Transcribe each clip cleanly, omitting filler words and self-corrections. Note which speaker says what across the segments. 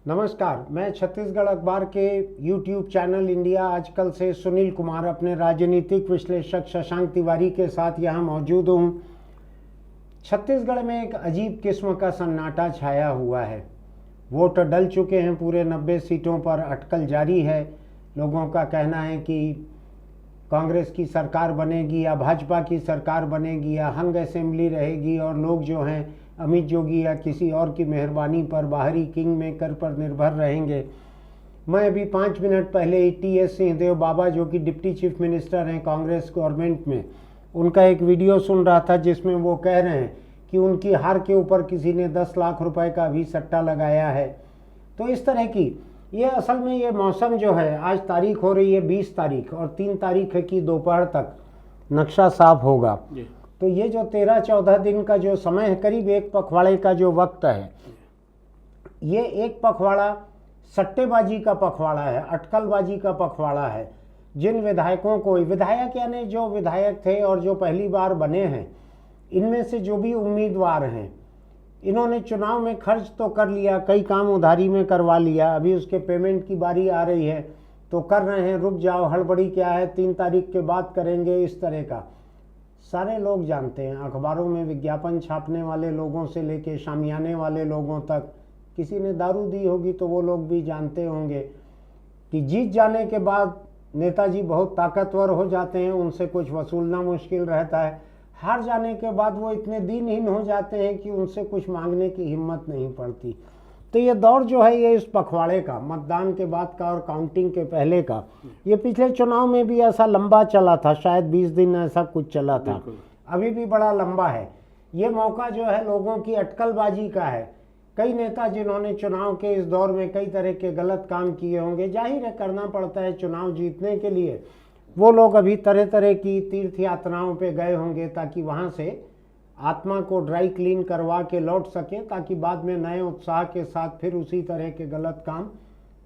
Speaker 1: नमस्कार, मैं छत्तीसगढ़ अखबार के YouTube चैनल इंडिया आजकल से सुनील कुमार अपने राजनीतिक विश्लेषक शशांक तिवारी के साथ यहाँ मौजूद हूँ। छत्तीसगढ़ में एक अजीब किस्म का सन्नाटा छाया हुआ है। वोट डल चुके हैं, पूरे 90 सीटों पर अटकल जारी है। लोगों का कहना है कि कांग्रेस की सरकार बनेगी या भाजपा की सरकार बनेगी या हंग असेंबली रहेगी, और लोग जो हैं अमित जोगी या किसी और की मेहरबानी पर, बाहरी किंग मेकर पर निर्भर रहेंगे। मैं अभी 5 मिनट पहले ही टी.एस. सिंहदेव बाबा, जो कि डिप्टी चीफ मिनिस्टर हैं कांग्रेस गवर्नमेंट में, उनका एक वीडियो सुन रहा था जिसमें वो कह रहे हैं कि उनकी हार के ऊपर किसी ने 10 लाख रुपए का भी सट्टा लगाया है। तो इस तरह की ये असल में ये मौसम जो है, आज तारीख हो रही है 20 तारीख और 3 तारीख है कि दोपहर तक नक्शा साफ होगा। तो ये जो 13-14 दिन का जो समय है, करीब एक पखवाड़े का जो वक्त है, ये एक पखवाड़ा सट्टेबाजी का पखवाड़ा है, अटकलबाजी का पखवाड़ा है। जिन विधायकों को, विधायक यानी जो विधायक थे और जो पहली बार बने हैं, इनमें से जो भी उम्मीदवार हैं, इन्होंने चुनाव में खर्च तो कर लिया, कई काम उधारी में करवा लिया, अभी उसके पेमेंट की बारी आ रही है तो कर रहे हैं, रुक जाओ, हड़बड़ी क्या है, 3 तारीख के बाद करेंगे, इस तरह का सारे लोग जानते हैं। अखबारों में विज्ञापन छापने वाले लोगों से लेके शामियाने वाले लोगों तक, किसी ने दारू दी होगी तो वो लोग भी जानते होंगे कि जीत जाने के बाद नेताजी बहुत ताकतवर हो जाते हैं, उनसे कुछ वसूलना मुश्किल रहता है। हार जाने के बाद वो इतने दीनहीन हो जाते हैं कि उनसे कुछ मांगने की हिम्मत नहीं पड़ती। तो ये दौर जो है, ये इस पखवाड़े का, मतदान के बाद का और काउंटिंग के पहले का, ये पिछले चुनाव में भी ऐसा लंबा चला था, शायद 20 दिन ऐसा कुछ चला था, अभी भी बड़ा लंबा है। ये मौका जो है लोगों की अटकलबाजी का है। कई नेता जिन्होंने चुनाव के इस दौर में कई तरह के गलत काम किए होंगे, जाहिर है करना पड़ता है चुनाव जीतने के लिए, वो लोग अभी तरह तरह की तीर्थ यात्राओं पे गए होंगे ताकि वहाँ से आत्मा को ड्राई क्लीन करवा के लौट सके, ताकि बाद में नए उत्साह के साथ फिर उसी तरह के गलत काम,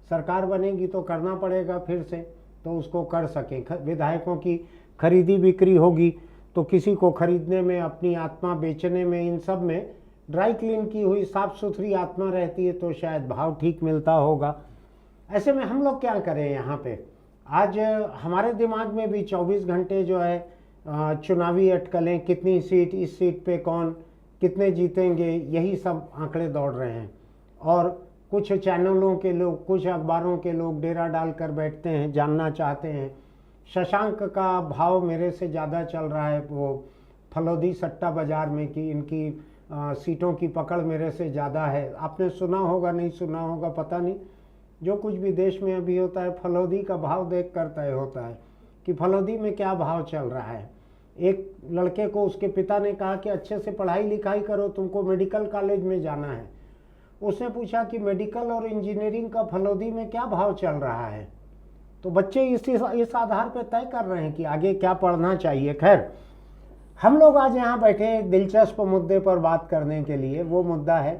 Speaker 1: सरकार बनेगी तो करना पड़ेगा फिर से, तो उसको कर सकें। विधायकों की खरीदी बिक्री होगी तो किसी को खरीदने में, अपनी आत्मा बेचने में, इन सब में ड्राई क्लीन की हुई साफ सुथरी आत्मा रहती है तो शायद भाव ठीक मिलता होगा। ऐसे में हम लोग क्या करें यहाँ पे? आज हमारे दिमाग में भी 24 घंटे जो है चुनावी अटकलें, कितनी सीट, इस सीट पे कौन, कितने जीतेंगे, यही सब आंकड़े दौड़ रहे हैं। और कुछ चैनलों के लोग, कुछ अखबारों के लोग डेरा डाल कर बैठते हैं, जानना चाहते हैं शशांक का भाव मेरे से ज़्यादा चल रहा है वो फलौदी सट्टा बाज़ार में, कि इनकी सीटों की पकड़ मेरे से ज़्यादा है। आपने सुना होगा, नहीं सुना होगा पता नहीं, जो कुछ भी देश में अभी होता है फलौदी का भाव देख कर तय होता है कि फलौदी में क्या भाव चल रहा है। एक लड़के को उसके पिता ने कहा कि अच्छे से पढ़ाई लिखाई करो, तुमको मेडिकल कॉलेज में जाना है। उसने पूछा कि मेडिकल और इंजीनियरिंग का फलौदी में क्या भाव चल रहा है। तो बच्चे इस आधार पर तय कर रहे हैं कि आगे क्या पढ़ना चाहिए। खैर, हम लोग आज यहाँ बैठे हैं दिलचस्प मुद्दे पर बात करने के लिए। वो मुद्दा है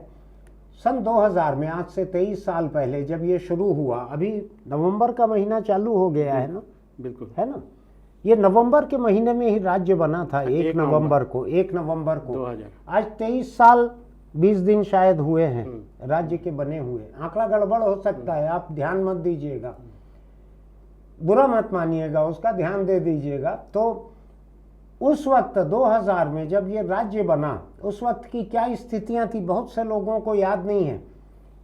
Speaker 1: सन 2000 में, आज से 23 साल पहले जब ये शुरू हुआ, अभी नवंबर का महीना चालू हो गया है ना, बिल्कुल है ना, ये नवंबर के महीने में ही राज्य बना था, 1 नवंबर को 2000। आज 23 साल 20 दिन शायद हुए हैं राज्य के बने हुए। आंकड़ा गड़बड़ हो सकता है, आप ध्यान मत दीजिएगा, बुरा मत मानिएगा, उसका ध्यान दे दीजिएगा। तो उस वक्त 2000 में जब ये राज्य बना, उस वक्त की क्या स्थितियां थी बहुत से लोगों को याद नहीं है।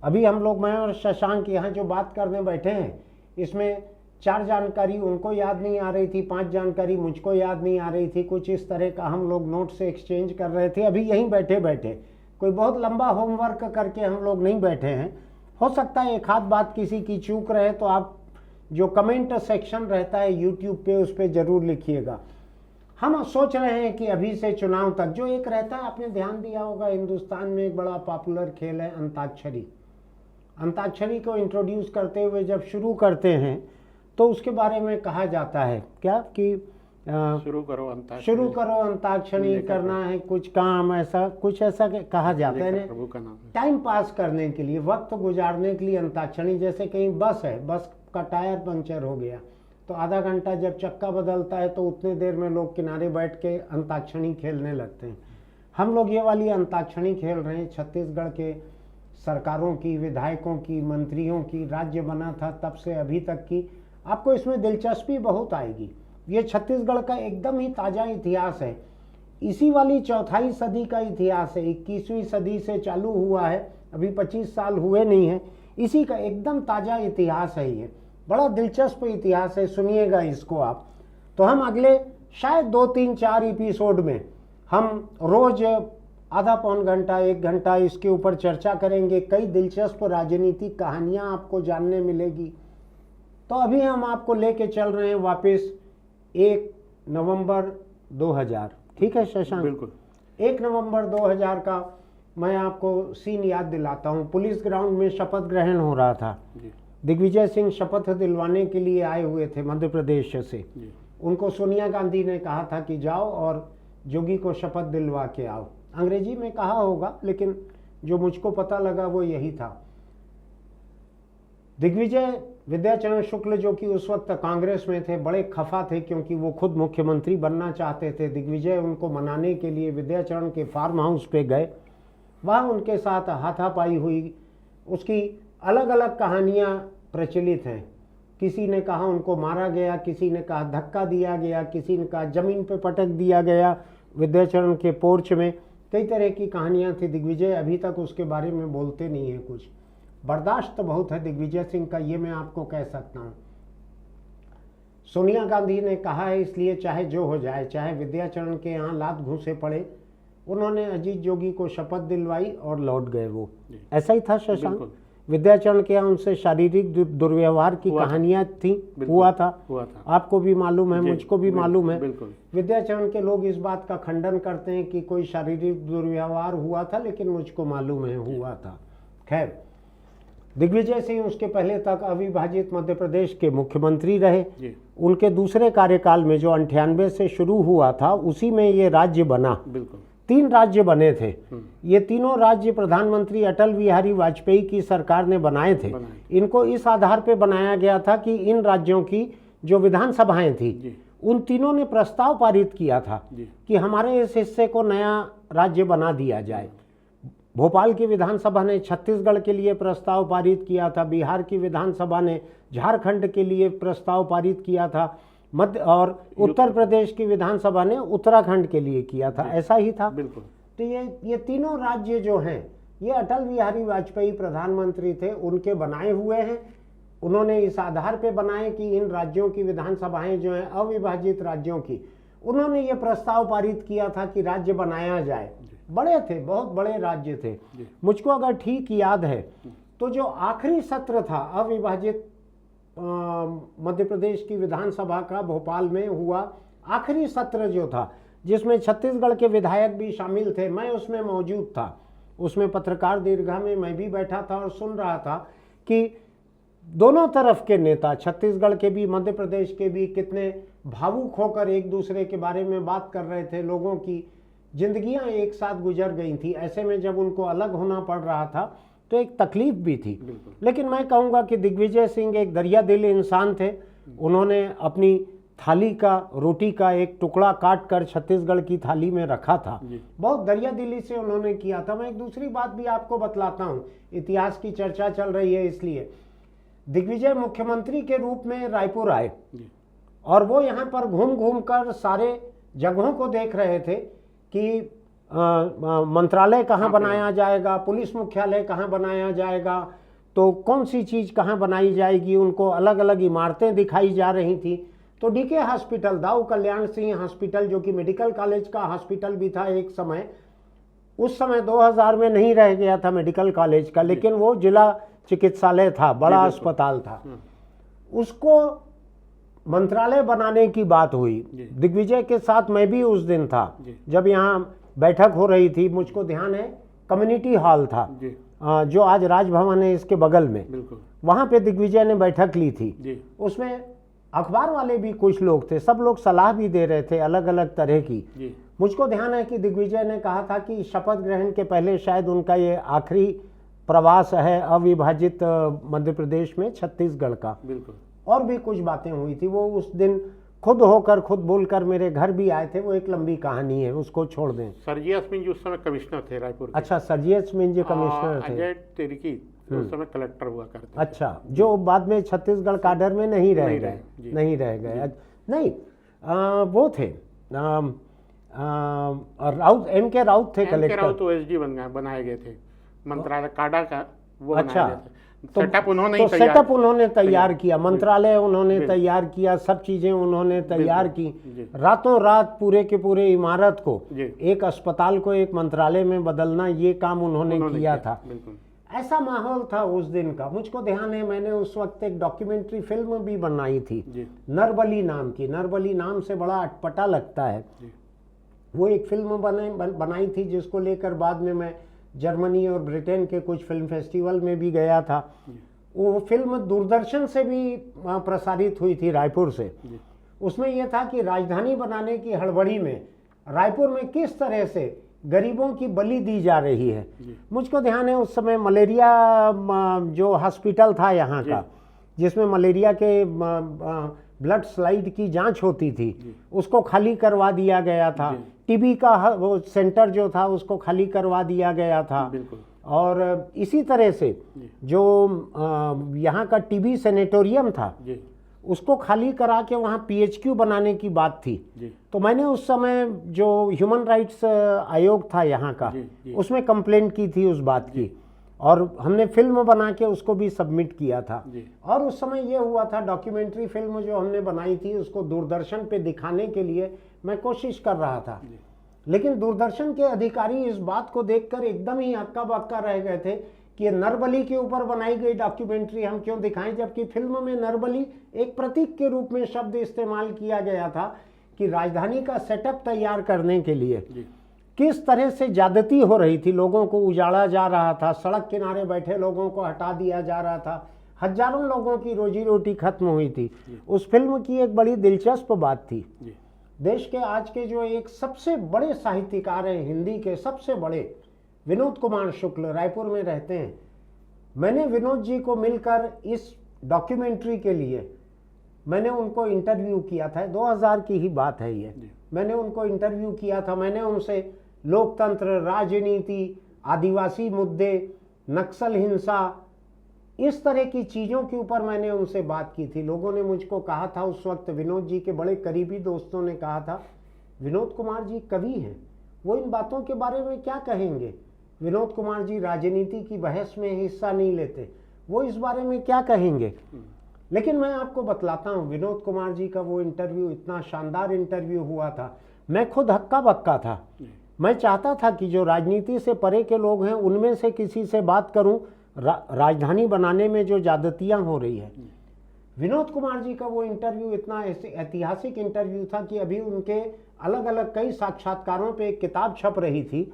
Speaker 1: अभी हम लोग, मैं और शशांक यहाँ जो बात करने बैठे हैं, इसमें 4 जानकारी उनको याद नहीं आ रही थी, 5 जानकारी मुझको याद नहीं आ रही थी, कुछ इस तरह का हम लोग नोट से एक्सचेंज कर रहे थे अभी यहीं बैठे बैठे। कोई बहुत लंबा होमवर्क करके हम लोग नहीं बैठे हैं। हो सकता है एक आध बात किसी की चूक रहे तो आप जो कमेंट सेक्शन रहता है यूट्यूब पे, उस पर जरूर लिखिएगा। हम सोच रहे हैं कि अभी से चुनाव तक जो एक रहता है, आपने ध्यान दिया होगा हिंदुस्तान में एक बड़ा पॉपुलर खेल है अंताक्षरी। अंताक्षरी को इंट्रोड्यूस करते हुए जब शुरू करते हैं तो उसके बारे में कहा जाता है क्या कि शुरू करो अंताक्षरी करना है कुछ काम, ऐसा कुछ ऐसा कहा जाता है ना, टाइम पास करने के लिए, वक्त गुजारने के लिए अंताक्षरी। जैसे कहीं बस है, बस का टायर पंचर हो गया तो आधा घंटा जब चक्का बदलता है तो उतने देर में लोग किनारे बैठ के अंताक्षरी खेलने लगते हैं। हम लोग ये वाली अंताक्षरी खेल रहे हैं छत्तीसगढ़ के सरकारों की, विधायकों की, मंत्रियों की राज्य बना था तब से अभी तक की, आपको इसमें दिलचस्पी बहुत आएगी। ये छत्तीसगढ़ का एकदम ही ताज़ा इतिहास है। इसी वाली चौथाई सदी का इतिहास है, 21वीं सदी से चालू हुआ है, अभी 25 साल हुए नहीं हैं। इसी का एकदम ताज़ा इतिहास है, ये बड़ा दिलचस्प इतिहास है, सुनिएगा इसको आप। तो हम अगले शायद 2, 3, 4 एपिसोड में हम रोज आधा पौन घंटा, 1 घंटा इसके ऊपर चर्चा करेंगे। कई दिलचस्प राजनीतिक कहानियाँ आपको जानने मिलेगी। तो अभी हम आपको लेके चल रहे हैं वापस 1 नवंबर 2000, ठीक है शशांक?
Speaker 2: बिल्कुल।
Speaker 1: 1 नवंबर 2000 का मैं आपको सीन याद दिलाता हूँ। पुलिस ग्राउंड में शपथ ग्रहण हो रहा था। दिग्विजय सिंह शपथ दिलवाने के लिए आए हुए थे मध्य प्रदेश से। उनको सोनिया गांधी ने कहा था कि जाओ और जोगी को शपथ दिलवा के आओ। अंग्रेजी में कहा होगा, लेकिन जो मुझको पता लगा वो यही था। दिग्विजय विद्याचरण शुक्ल, जो कि उस वक्त कांग्रेस में थे, बड़े खफा थे क्योंकि वो खुद मुख्यमंत्री बनना चाहते थे। दिग्विजय उनको मनाने के लिए विद्याचरण के फार्म हाउस पे गए, वहाँ उनके साथ हाथापाई हुई। उसकी अलग अलग कहानियाँ प्रचलित हैं। किसी ने कहा उनको मारा गया, किसी ने कहा धक्का दिया गया, किसी ने कहा जमीन पे पटक दिया गया विद्याचरण के पोर्च में। कई तरह की कहानियाँ थी। दिग्विजय अभी तक उसके बारे में बोलते नहीं हैं कुछ। बर्दाश्त बहुत है दिग्विजय सिंह का, ये मैं आपको कह सकता हूँ। सोनिया गांधी ने कहा है, इसलिए चाहे जो हो जाए, चाहे विद्याचरण के यहाँ लात घूंसे पड़े, उन्होंने अजीत जोगी को शपथ दिलवाई और लौट गए वो। ऐसा ही था शशांक? विद्याचरण के यहाँ उनसे शारीरिक दुर्व्यवहार की कहानियां थी, हुआ था। आपको भी मालूम है, मुझको भी मालूम है। विद्याचरण के लोग इस बात का खंडन करते हैं कि कोई शारीरिक दुर्व्यवहार हुआ था, लेकिन मुझको मालूम है हुआ था। खैर, दिग्विजय सिंह उसके पहले तक अविभाजित मध्य प्रदेश के मुख्यमंत्री रहे। उनके दूसरे कार्यकाल में, जो 98 से शुरू हुआ था, उसी में ये राज्य बना। 3 राज्य बने थे। ये तीनों राज्य प्रधानमंत्री अटल बिहारी वाजपेयी की सरकार ने बनाए थे। इनको इस आधार पे बनाया गया था कि इन राज्यों की जो विधानसभाएं थी, उन तीनों ने प्रस्ताव पारित किया था कि हमारे इस हिस्से को नया राज्य बना दिया जाए। भोपाल की विधानसभा ने छत्तीसगढ़ के लिए प्रस्ताव पारित किया था, बिहार की विधानसभा ने झारखंड के लिए प्रस्ताव पारित किया था, मध्य और उत्तर प्रदेश की विधानसभा ने उत्तराखंड के लिए किया था। ऐसा ही था। बिल्कुल। तो ये तीनों राज्य जो हैं, ये अटल बिहारी वाजपेयी प्रधानमंत्री थे, उनके बनाए हुए हैं। उन्होंने इस आधार पे बनाए कि इन राज्यों की विधानसभाएं जो हैं, अविभाजित राज्यों की, उन्होंने ये प्रस्ताव पारित किया था कि राज्य बनाया जाए। बड़े थे, बहुत बड़े राज्य थे। मुझको अगर ठीक याद है तो जो आखिरी सत्र था अविभाजित मध्य प्रदेश की विधानसभा का, भोपाल में हुआ आखिरी सत्र जो था, जिसमें छत्तीसगढ़ के विधायक भी शामिल थे, मैं उसमें मौजूद था। उसमें पत्रकार दीर्घा में मैं भी बैठा था और सुन रहा था कि दोनों तरफ के नेता, छत्तीसगढ़ के भी, मध्य प्रदेश के भी, कितने भावुक होकर एक दूसरे के बारे में बात कर रहे थे। लोगों की जिंदगियां एक साथ गुजर गई थी। ऐसे में जब उनको अलग होना पड़ रहा था तो एक तकलीफ भी थी। लेकिन मैं कहूँगा कि दिग्विजय सिंह एक दरिया दिल इंसान थे। उन्होंने अपनी थाली का, रोटी का एक टुकड़ा काट कर छत्तीसगढ़ की थाली में रखा था। बहुत दरिया दिली से उन्होंने किया था। मैं एक दूसरी बात भी आपको बतलाता हूँ, इतिहास की चर्चा चल रही है इसलिए। दिग्विजय मुख्यमंत्री के रूप में रायपुर आए और वो यहाँ पर घूम घूम कर सारे जगहों को देख रहे थे कि मंत्रालय कहाँ बनाया जाएगा, पुलिस मुख्यालय कहाँ बनाया जाएगा, तो कौन सी चीज़ कहाँ बनाई जाएगी। उनको अलग अलग इमारतें दिखाई जा रही थी। तो DK hospital, Dau Kalyan Singh hospital, जो कि मेडिकल कॉलेज का हॉस्पिटल भी था एक समय, उस समय 2000 में नहीं रह गया था मेडिकल कॉलेज का, लेकिन वो जिला चिकित्सालय था, बड़ा अस्पताल था। उसको मंत्रालय बनाने की बात हुई। दिग्विजय के साथ मैं भी उस दिन था जब यहाँ बैठक हो रही थी। मुझको ध्यान है, कम्युनिटी हॉल था जो आज राजभवन है इसके बगल में। वहाँ पे दिग्विजय ने बैठक ली थी। उसमें अखबार वाले भी कुछ लोग थे, सब लोग सलाह भी दे रहे थे अलग अलग तरह की। मुझको ध्यान है कि दिग्विजय ने कहा था कि शपथ ग्रहण के पहले शायद उनका ये आखिरी प्रवास है अविभाजित मध्य प्रदेश में, छत्तीसगढ़ का। और भी कुछ बातें हुई थी। वो उस दिन खुद होकर खुद बोलकर मेरे घर भी आए थे, वो एक लंबी कहानी है, उसको छोड़ दें।
Speaker 2: सरजियस मिंज उस समय कमिश्नर थे रायपुर के।
Speaker 1: अच्छा, सरजियस मिंज कमिश्नर थे।
Speaker 2: अजय तिर्की उस समय कलेक्टर हुआ करते थे।
Speaker 1: अच्छा, जो बाद में छत्तीसगढ़ काडर में नहीं रह गए। नहीं, वो थे राउत, MK राउत थे कलेक्टर।
Speaker 2: राउत OSD बनाए गए थे, मंत्रालय काडा का वो
Speaker 1: अच्छा,
Speaker 2: बनाए गए थे। सेटअप उन्होंने
Speaker 1: तो सेटअप उन्होंने तैयार किया, मंत्रालय उन्होंने तैयार किया, सब चीजें उन्होंने तैयार की। रातों रात पूरे के पूरे इमारत को, एक अस्पताल को एक मंत्रालय में बदलना, ये काम उन्होंने किया था। ऐसा माहौल था उस दिन का। मुझको ध्यान है, मैंने उस वक्त एक डॉक्यूमेंट्री फिल्म भी बनाई थी नरबली नाम की। नरबली नाम से बड़ा अटपटा लगता है। वो एक फिल्म बनाई थी जिसको लेकर बाद में मैं जर्मनी और ब्रिटेन के कुछ फिल्म फेस्टिवल में भी गया था। वो फिल्म दूरदर्शन से भी प्रसारित हुई थी, रायपुर से। उसमें यह था कि राजधानी बनाने की हड़बड़ी में रायपुर में किस तरह से गरीबों की बलि दी जा रही है। मुझको ध्यान है, उस समय मलेरिया जो हॉस्पिटल था यहाँ का, जिसमें मलेरिया के ब्लड स्लाइड की जांच होती थी, उसको खाली करवा दिया गया था। टीबी का वो सेंटर जो था उसको खाली करवा दिया गया था। और इसी तरह से जो यहाँ का टीबी सेनेटोरियम था उसको खाली करा के वहाँ PHQ बनाने की बात थी। तो मैंने उस समय जो ह्यूमन राइट्स आयोग था यहाँ का, उसमें कंप्लेंट की थी उस बात की, और हमने फिल्म बना के उसको भी सबमिट किया था। और उस समय ये हुआ था, डॉक्यूमेंट्री फिल्म जो हमने बनाई थी उसको दूरदर्शन पे दिखाने के लिए मैं कोशिश कर रहा था, लेकिन दूरदर्शन के अधिकारी इस बात को देखकर एकदम ही हक्का बक्का रह गए थे कि नरबली के ऊपर बनाई गई डॉक्यूमेंट्री हम क्यों दिखाएं, जबकि फिल्म में नरबली एक प्रतीक के रूप में शब्द इस्तेमाल किया गया था कि राजधानी का सेटअप तैयार करने के लिए किस तरह से ज्यादती हो रही थी। लोगों को उजाड़ा जा रहा था, सड़क किनारे बैठे लोगों को हटा दिया जा रहा था, हजारों लोगों की रोजी रोटी खत्म हुई थी। उस फिल्म की एक बड़ी दिलचस्प बात थी, देश के आज के जो एक सबसे बड़े साहित्यकार हैं, हिंदी के सबसे बड़े, विनोद कुमार शुक्ल, रायपुर में रहते हैं। मैंने विनोद जी को मिलकर इस डॉक्यूमेंट्री के लिए मैंने उनको इंटरव्यू किया था। 2000 की ही बात है ये। मैंने उनको इंटरव्यू किया था। मैंने उनसे लोकतंत्र, राजनीति, आदिवासी मुद्दे, नक्सल हिंसा, इस तरह की चीज़ों के ऊपर मैंने उनसे बात की थी। लोगों ने मुझको कहा था उस वक्त, विनोद जी के बड़े करीबी दोस्तों ने कहा था, विनोद कुमार जी कवि हैं, वो इन बातों के बारे में क्या कहेंगे। विनोद कुमार जी राजनीति की बहस में हिस्सा नहीं लेते, वो इस बारे में क्या कहेंगे। लेकिन मैं आपको बतलाता हूँ, विनोद कुमार जी का वो इंटरव्यू इतना शानदार इंटरव्यू हुआ था, मैं खुद हक्का बक्का था। मैं चाहता था कि जो राजनीति से परे के लोग हैं उनमें से किसी से बात करूं, राजधानी बनाने में जो ज्यादतियां हो रही है। विनोद कुमार जी का वो इंटरव्यू इतना ऐतिहासिक इंटरव्यू था कि अभी उनके अलग अलग कई साक्षात्कारों पे एक किताब छप रही थी।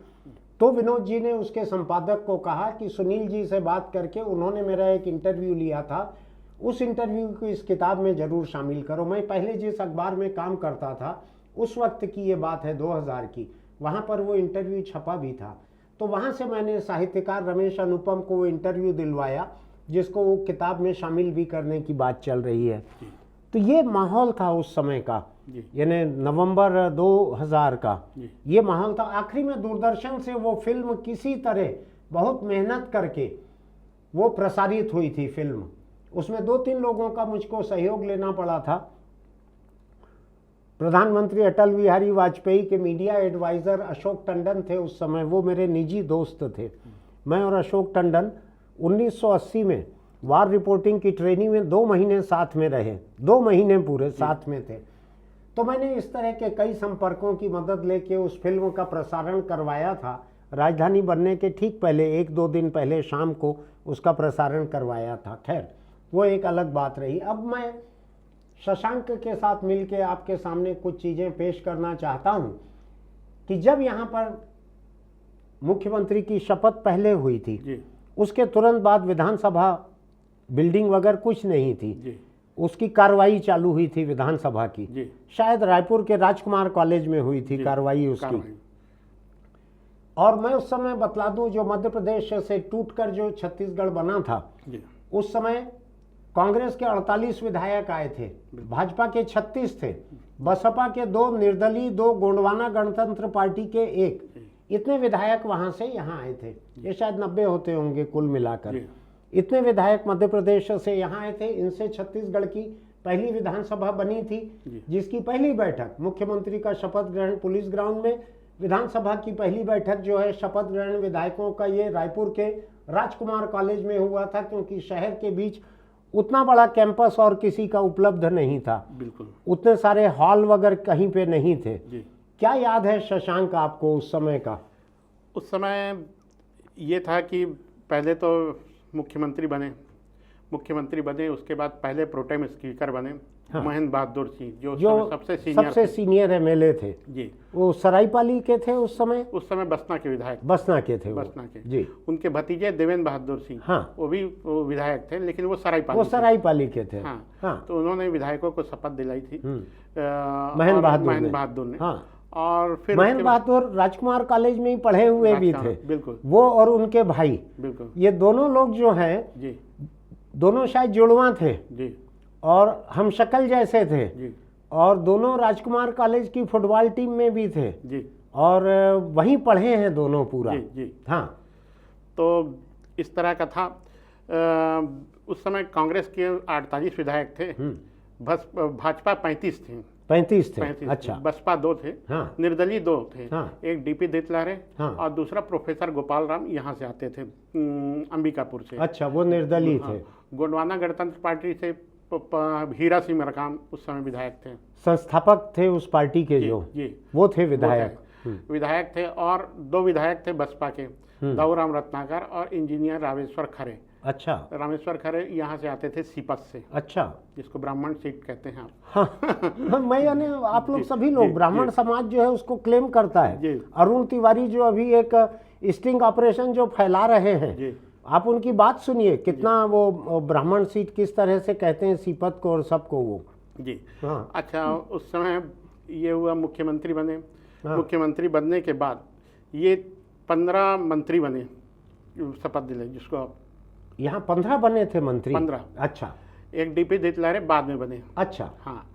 Speaker 1: तो विनोद जी ने उसके संपादक को कहा कि सुनील जी से बात करके उन्होंने मेरा एक इंटरव्यू लिया था, उस इंटरव्यू को इस किताब में ज़रूर शामिल करो। मैं पहले जिस अखबार में काम करता था उस वक्त की ये बात है, 2000 की, वहाँ पर वो इंटरव्यू छपा भी था। तो वहाँ से मैंने साहित्यकार रमेश अनुपम को वो इंटरव्यू दिलवाया, जिसको वो किताब में शामिल भी करने की बात चल रही है। तो ये माहौल था उस समय का, यानी नवंबर 2000 का ये माहौल था। आखिरी में दूरदर्शन से वो फिल्म किसी तरह बहुत मेहनत करके वो प्रसारित हुई थी फिल्म। उसमें 2-3 लोगों का मुझको सहयोग लेना पड़ा था। प्रधानमंत्री अटल बिहारी वाजपेयी के मीडिया एडवाइज़र अशोक टंडन थे उस समय, वो मेरे निजी दोस्त थे। मैं और अशोक टंडन 1980 में वार रिपोर्टिंग की ट्रेनिंग में 2 महीने साथ में रहे, 2 महीने पूरे साथ में थे। तो मैंने इस तरह के कई संपर्कों की मदद लेके उस फिल्म का प्रसारण करवाया था। राजधानी बनने के ठीक पहले 1-2 दिन पहले शाम को उसका प्रसारण करवाया था। खैर, वो एक अलग बात रही। अब मैं शशांक के साथ मिलके आपके सामने कुछ चीज़ें पेश करना चाहता हूं कि जब यहाँ पर मुख्यमंत्री की शपथ पहले हुई थी, उसके तुरंत बाद विधानसभा बिल्डिंग वगैरह कुछ नहीं थी, उसकी कार्रवाई चालू हुई थी विधानसभा की। शायद रायपुर के राजकुमार कॉलेज में हुई थी कार्रवाई उसकी। और मैं उस समय बतला दूं, जो मध्य प्रदेश से टूटकर जो छत्तीसगढ़ बना था, उस समय कांग्रेस के 48 विधायक आए थे, भाजपा के 36 थे, बसपा के 2, निर्दलीय 2, गोंडवाना गणतंत्र पार्टी के 1, इतने विधायक वहां से यहाँ आए थे। ये शायद 90 होते होंगे कुल मिलाकर। इतने विधायक मध्य प्रदेश से यहाँ आए थे। इनसे छत्तीसगढ़ की पहली विधानसभा बनी थी, जिसकी पहली बैठक मुख्यमंत्री का शपथ ग्रहण पुलिस ग्राउंड में। विधानसभा की पहली बैठक जो है शपथ ग्रहण विधायकों का, ये रायपुर के राजकुमार कॉलेज में हुआ था, क्योंकि शहर के बीच उतना बड़ा कैंपस और किसी का उपलब्ध नहीं था।
Speaker 2: बिल्कुल,
Speaker 1: उतने सारे हॉल वगैरह कहीं पे नहीं थे। क्या याद है शशांक आपको उस समय का?
Speaker 2: उस समय ये था कि पहले तो मुख्यमंत्री बने, उसके बाद पहले प्रोटेम स्पीकर बने। हाँ। महेंद्र बहादुर सिंह जो सबसे सीनियर
Speaker 1: एमएलए थे जी। वो सरायपाली के थे उस समय
Speaker 2: बसना के विधायक,
Speaker 1: बसना के जी।
Speaker 2: उनके भतीजे देवेंद्र बहादुर सिंह, हाँ, वो भी विधायक थे, लेकिन वो
Speaker 3: सरायपाली
Speaker 1: के थे।
Speaker 2: हाँ, हाँ। तो उन्होंने विधायकों को शपथ दिलाई थी
Speaker 1: महेंद्र बहादुर ने।
Speaker 2: हाँ। और फिर
Speaker 1: महेंद्र बहादुर राजकुमार कॉलेज में ही पढ़े हुए भी थे।
Speaker 2: बिल्कुल,
Speaker 1: वो और उनके भाई,
Speaker 2: बिल्कुल,
Speaker 1: ये दोनों लोग जो हैं
Speaker 2: जी,
Speaker 1: दोनों शायद जुड़वा थे
Speaker 2: जी,
Speaker 1: और हम शक्ल जैसे थे
Speaker 2: जी,
Speaker 1: और दोनों राजकुमार कॉलेज की फुटबॉल टीम में भी थे
Speaker 2: जी,
Speaker 1: और वहीं पढ़े हैं दोनों पूरा।
Speaker 2: जी, जी।
Speaker 1: हाँ,
Speaker 2: तो इस तरह का था। उस समय कांग्रेस के 48 विधायक थे, भाजपा 35 थे।
Speaker 1: 35 थे, अच्छा।
Speaker 2: बसपा 2 थे,
Speaker 1: हाँ।
Speaker 2: निर्दलीय 2 थे,
Speaker 1: हाँ।
Speaker 2: एक डीपी दितलारे,
Speaker 1: हाँ।
Speaker 2: और दूसरा प्रोफेसर गोपाल राम यहाँ से आते थे, अंबिकापुर से।
Speaker 1: अच्छा, वो निर्दलीय थे।
Speaker 2: गोंडवाना गणतंत्र पार्टी से हीरा सिंह मरकाम उस समय विधायक थे,
Speaker 1: संस्थापक थे उस पार्टी के।
Speaker 2: जी,
Speaker 1: जो
Speaker 2: जी,
Speaker 1: वो थे विधायक
Speaker 2: थे। और 2 विधायक थे बसपा के, दाऊराम रत्नाकर और इंजीनियर रामेश्वर खरे।
Speaker 1: अच्छा,
Speaker 2: रामेश्वर खरे यहाँ से आते थे सीपत से।
Speaker 1: अच्छा,
Speaker 2: जिसको ब्राह्मण सीट कहते हैं आप।
Speaker 1: हाँ, मैं आप लोग सभी लोग, ब्राह्मण समाज जो है उसको क्लेम करता है। अरुण तिवारी जो अभी एक स्टिंग ऑपरेशन जो फैला रहे हैं, आप उनकी बात सुनिए, कितना वो ब्राह्मण सीट किस तरह से कहते हैं सीपत को और सबको वो।
Speaker 2: जी,
Speaker 1: हाँ।
Speaker 2: अच्छा, उस समय ये हुआ, मुख्यमंत्री बने। हाँ। मुख्यमंत्री बनने के बाद ये 15 मंत्री बने, शपथ दिलाई जिसको आप।
Speaker 1: यहाँ 15 बने थे मंत्री?
Speaker 2: 15।
Speaker 1: अच्छा।
Speaker 2: एक डीपी दितलारे बाद में बने।
Speaker 1: अच्छा,
Speaker 2: हाँ।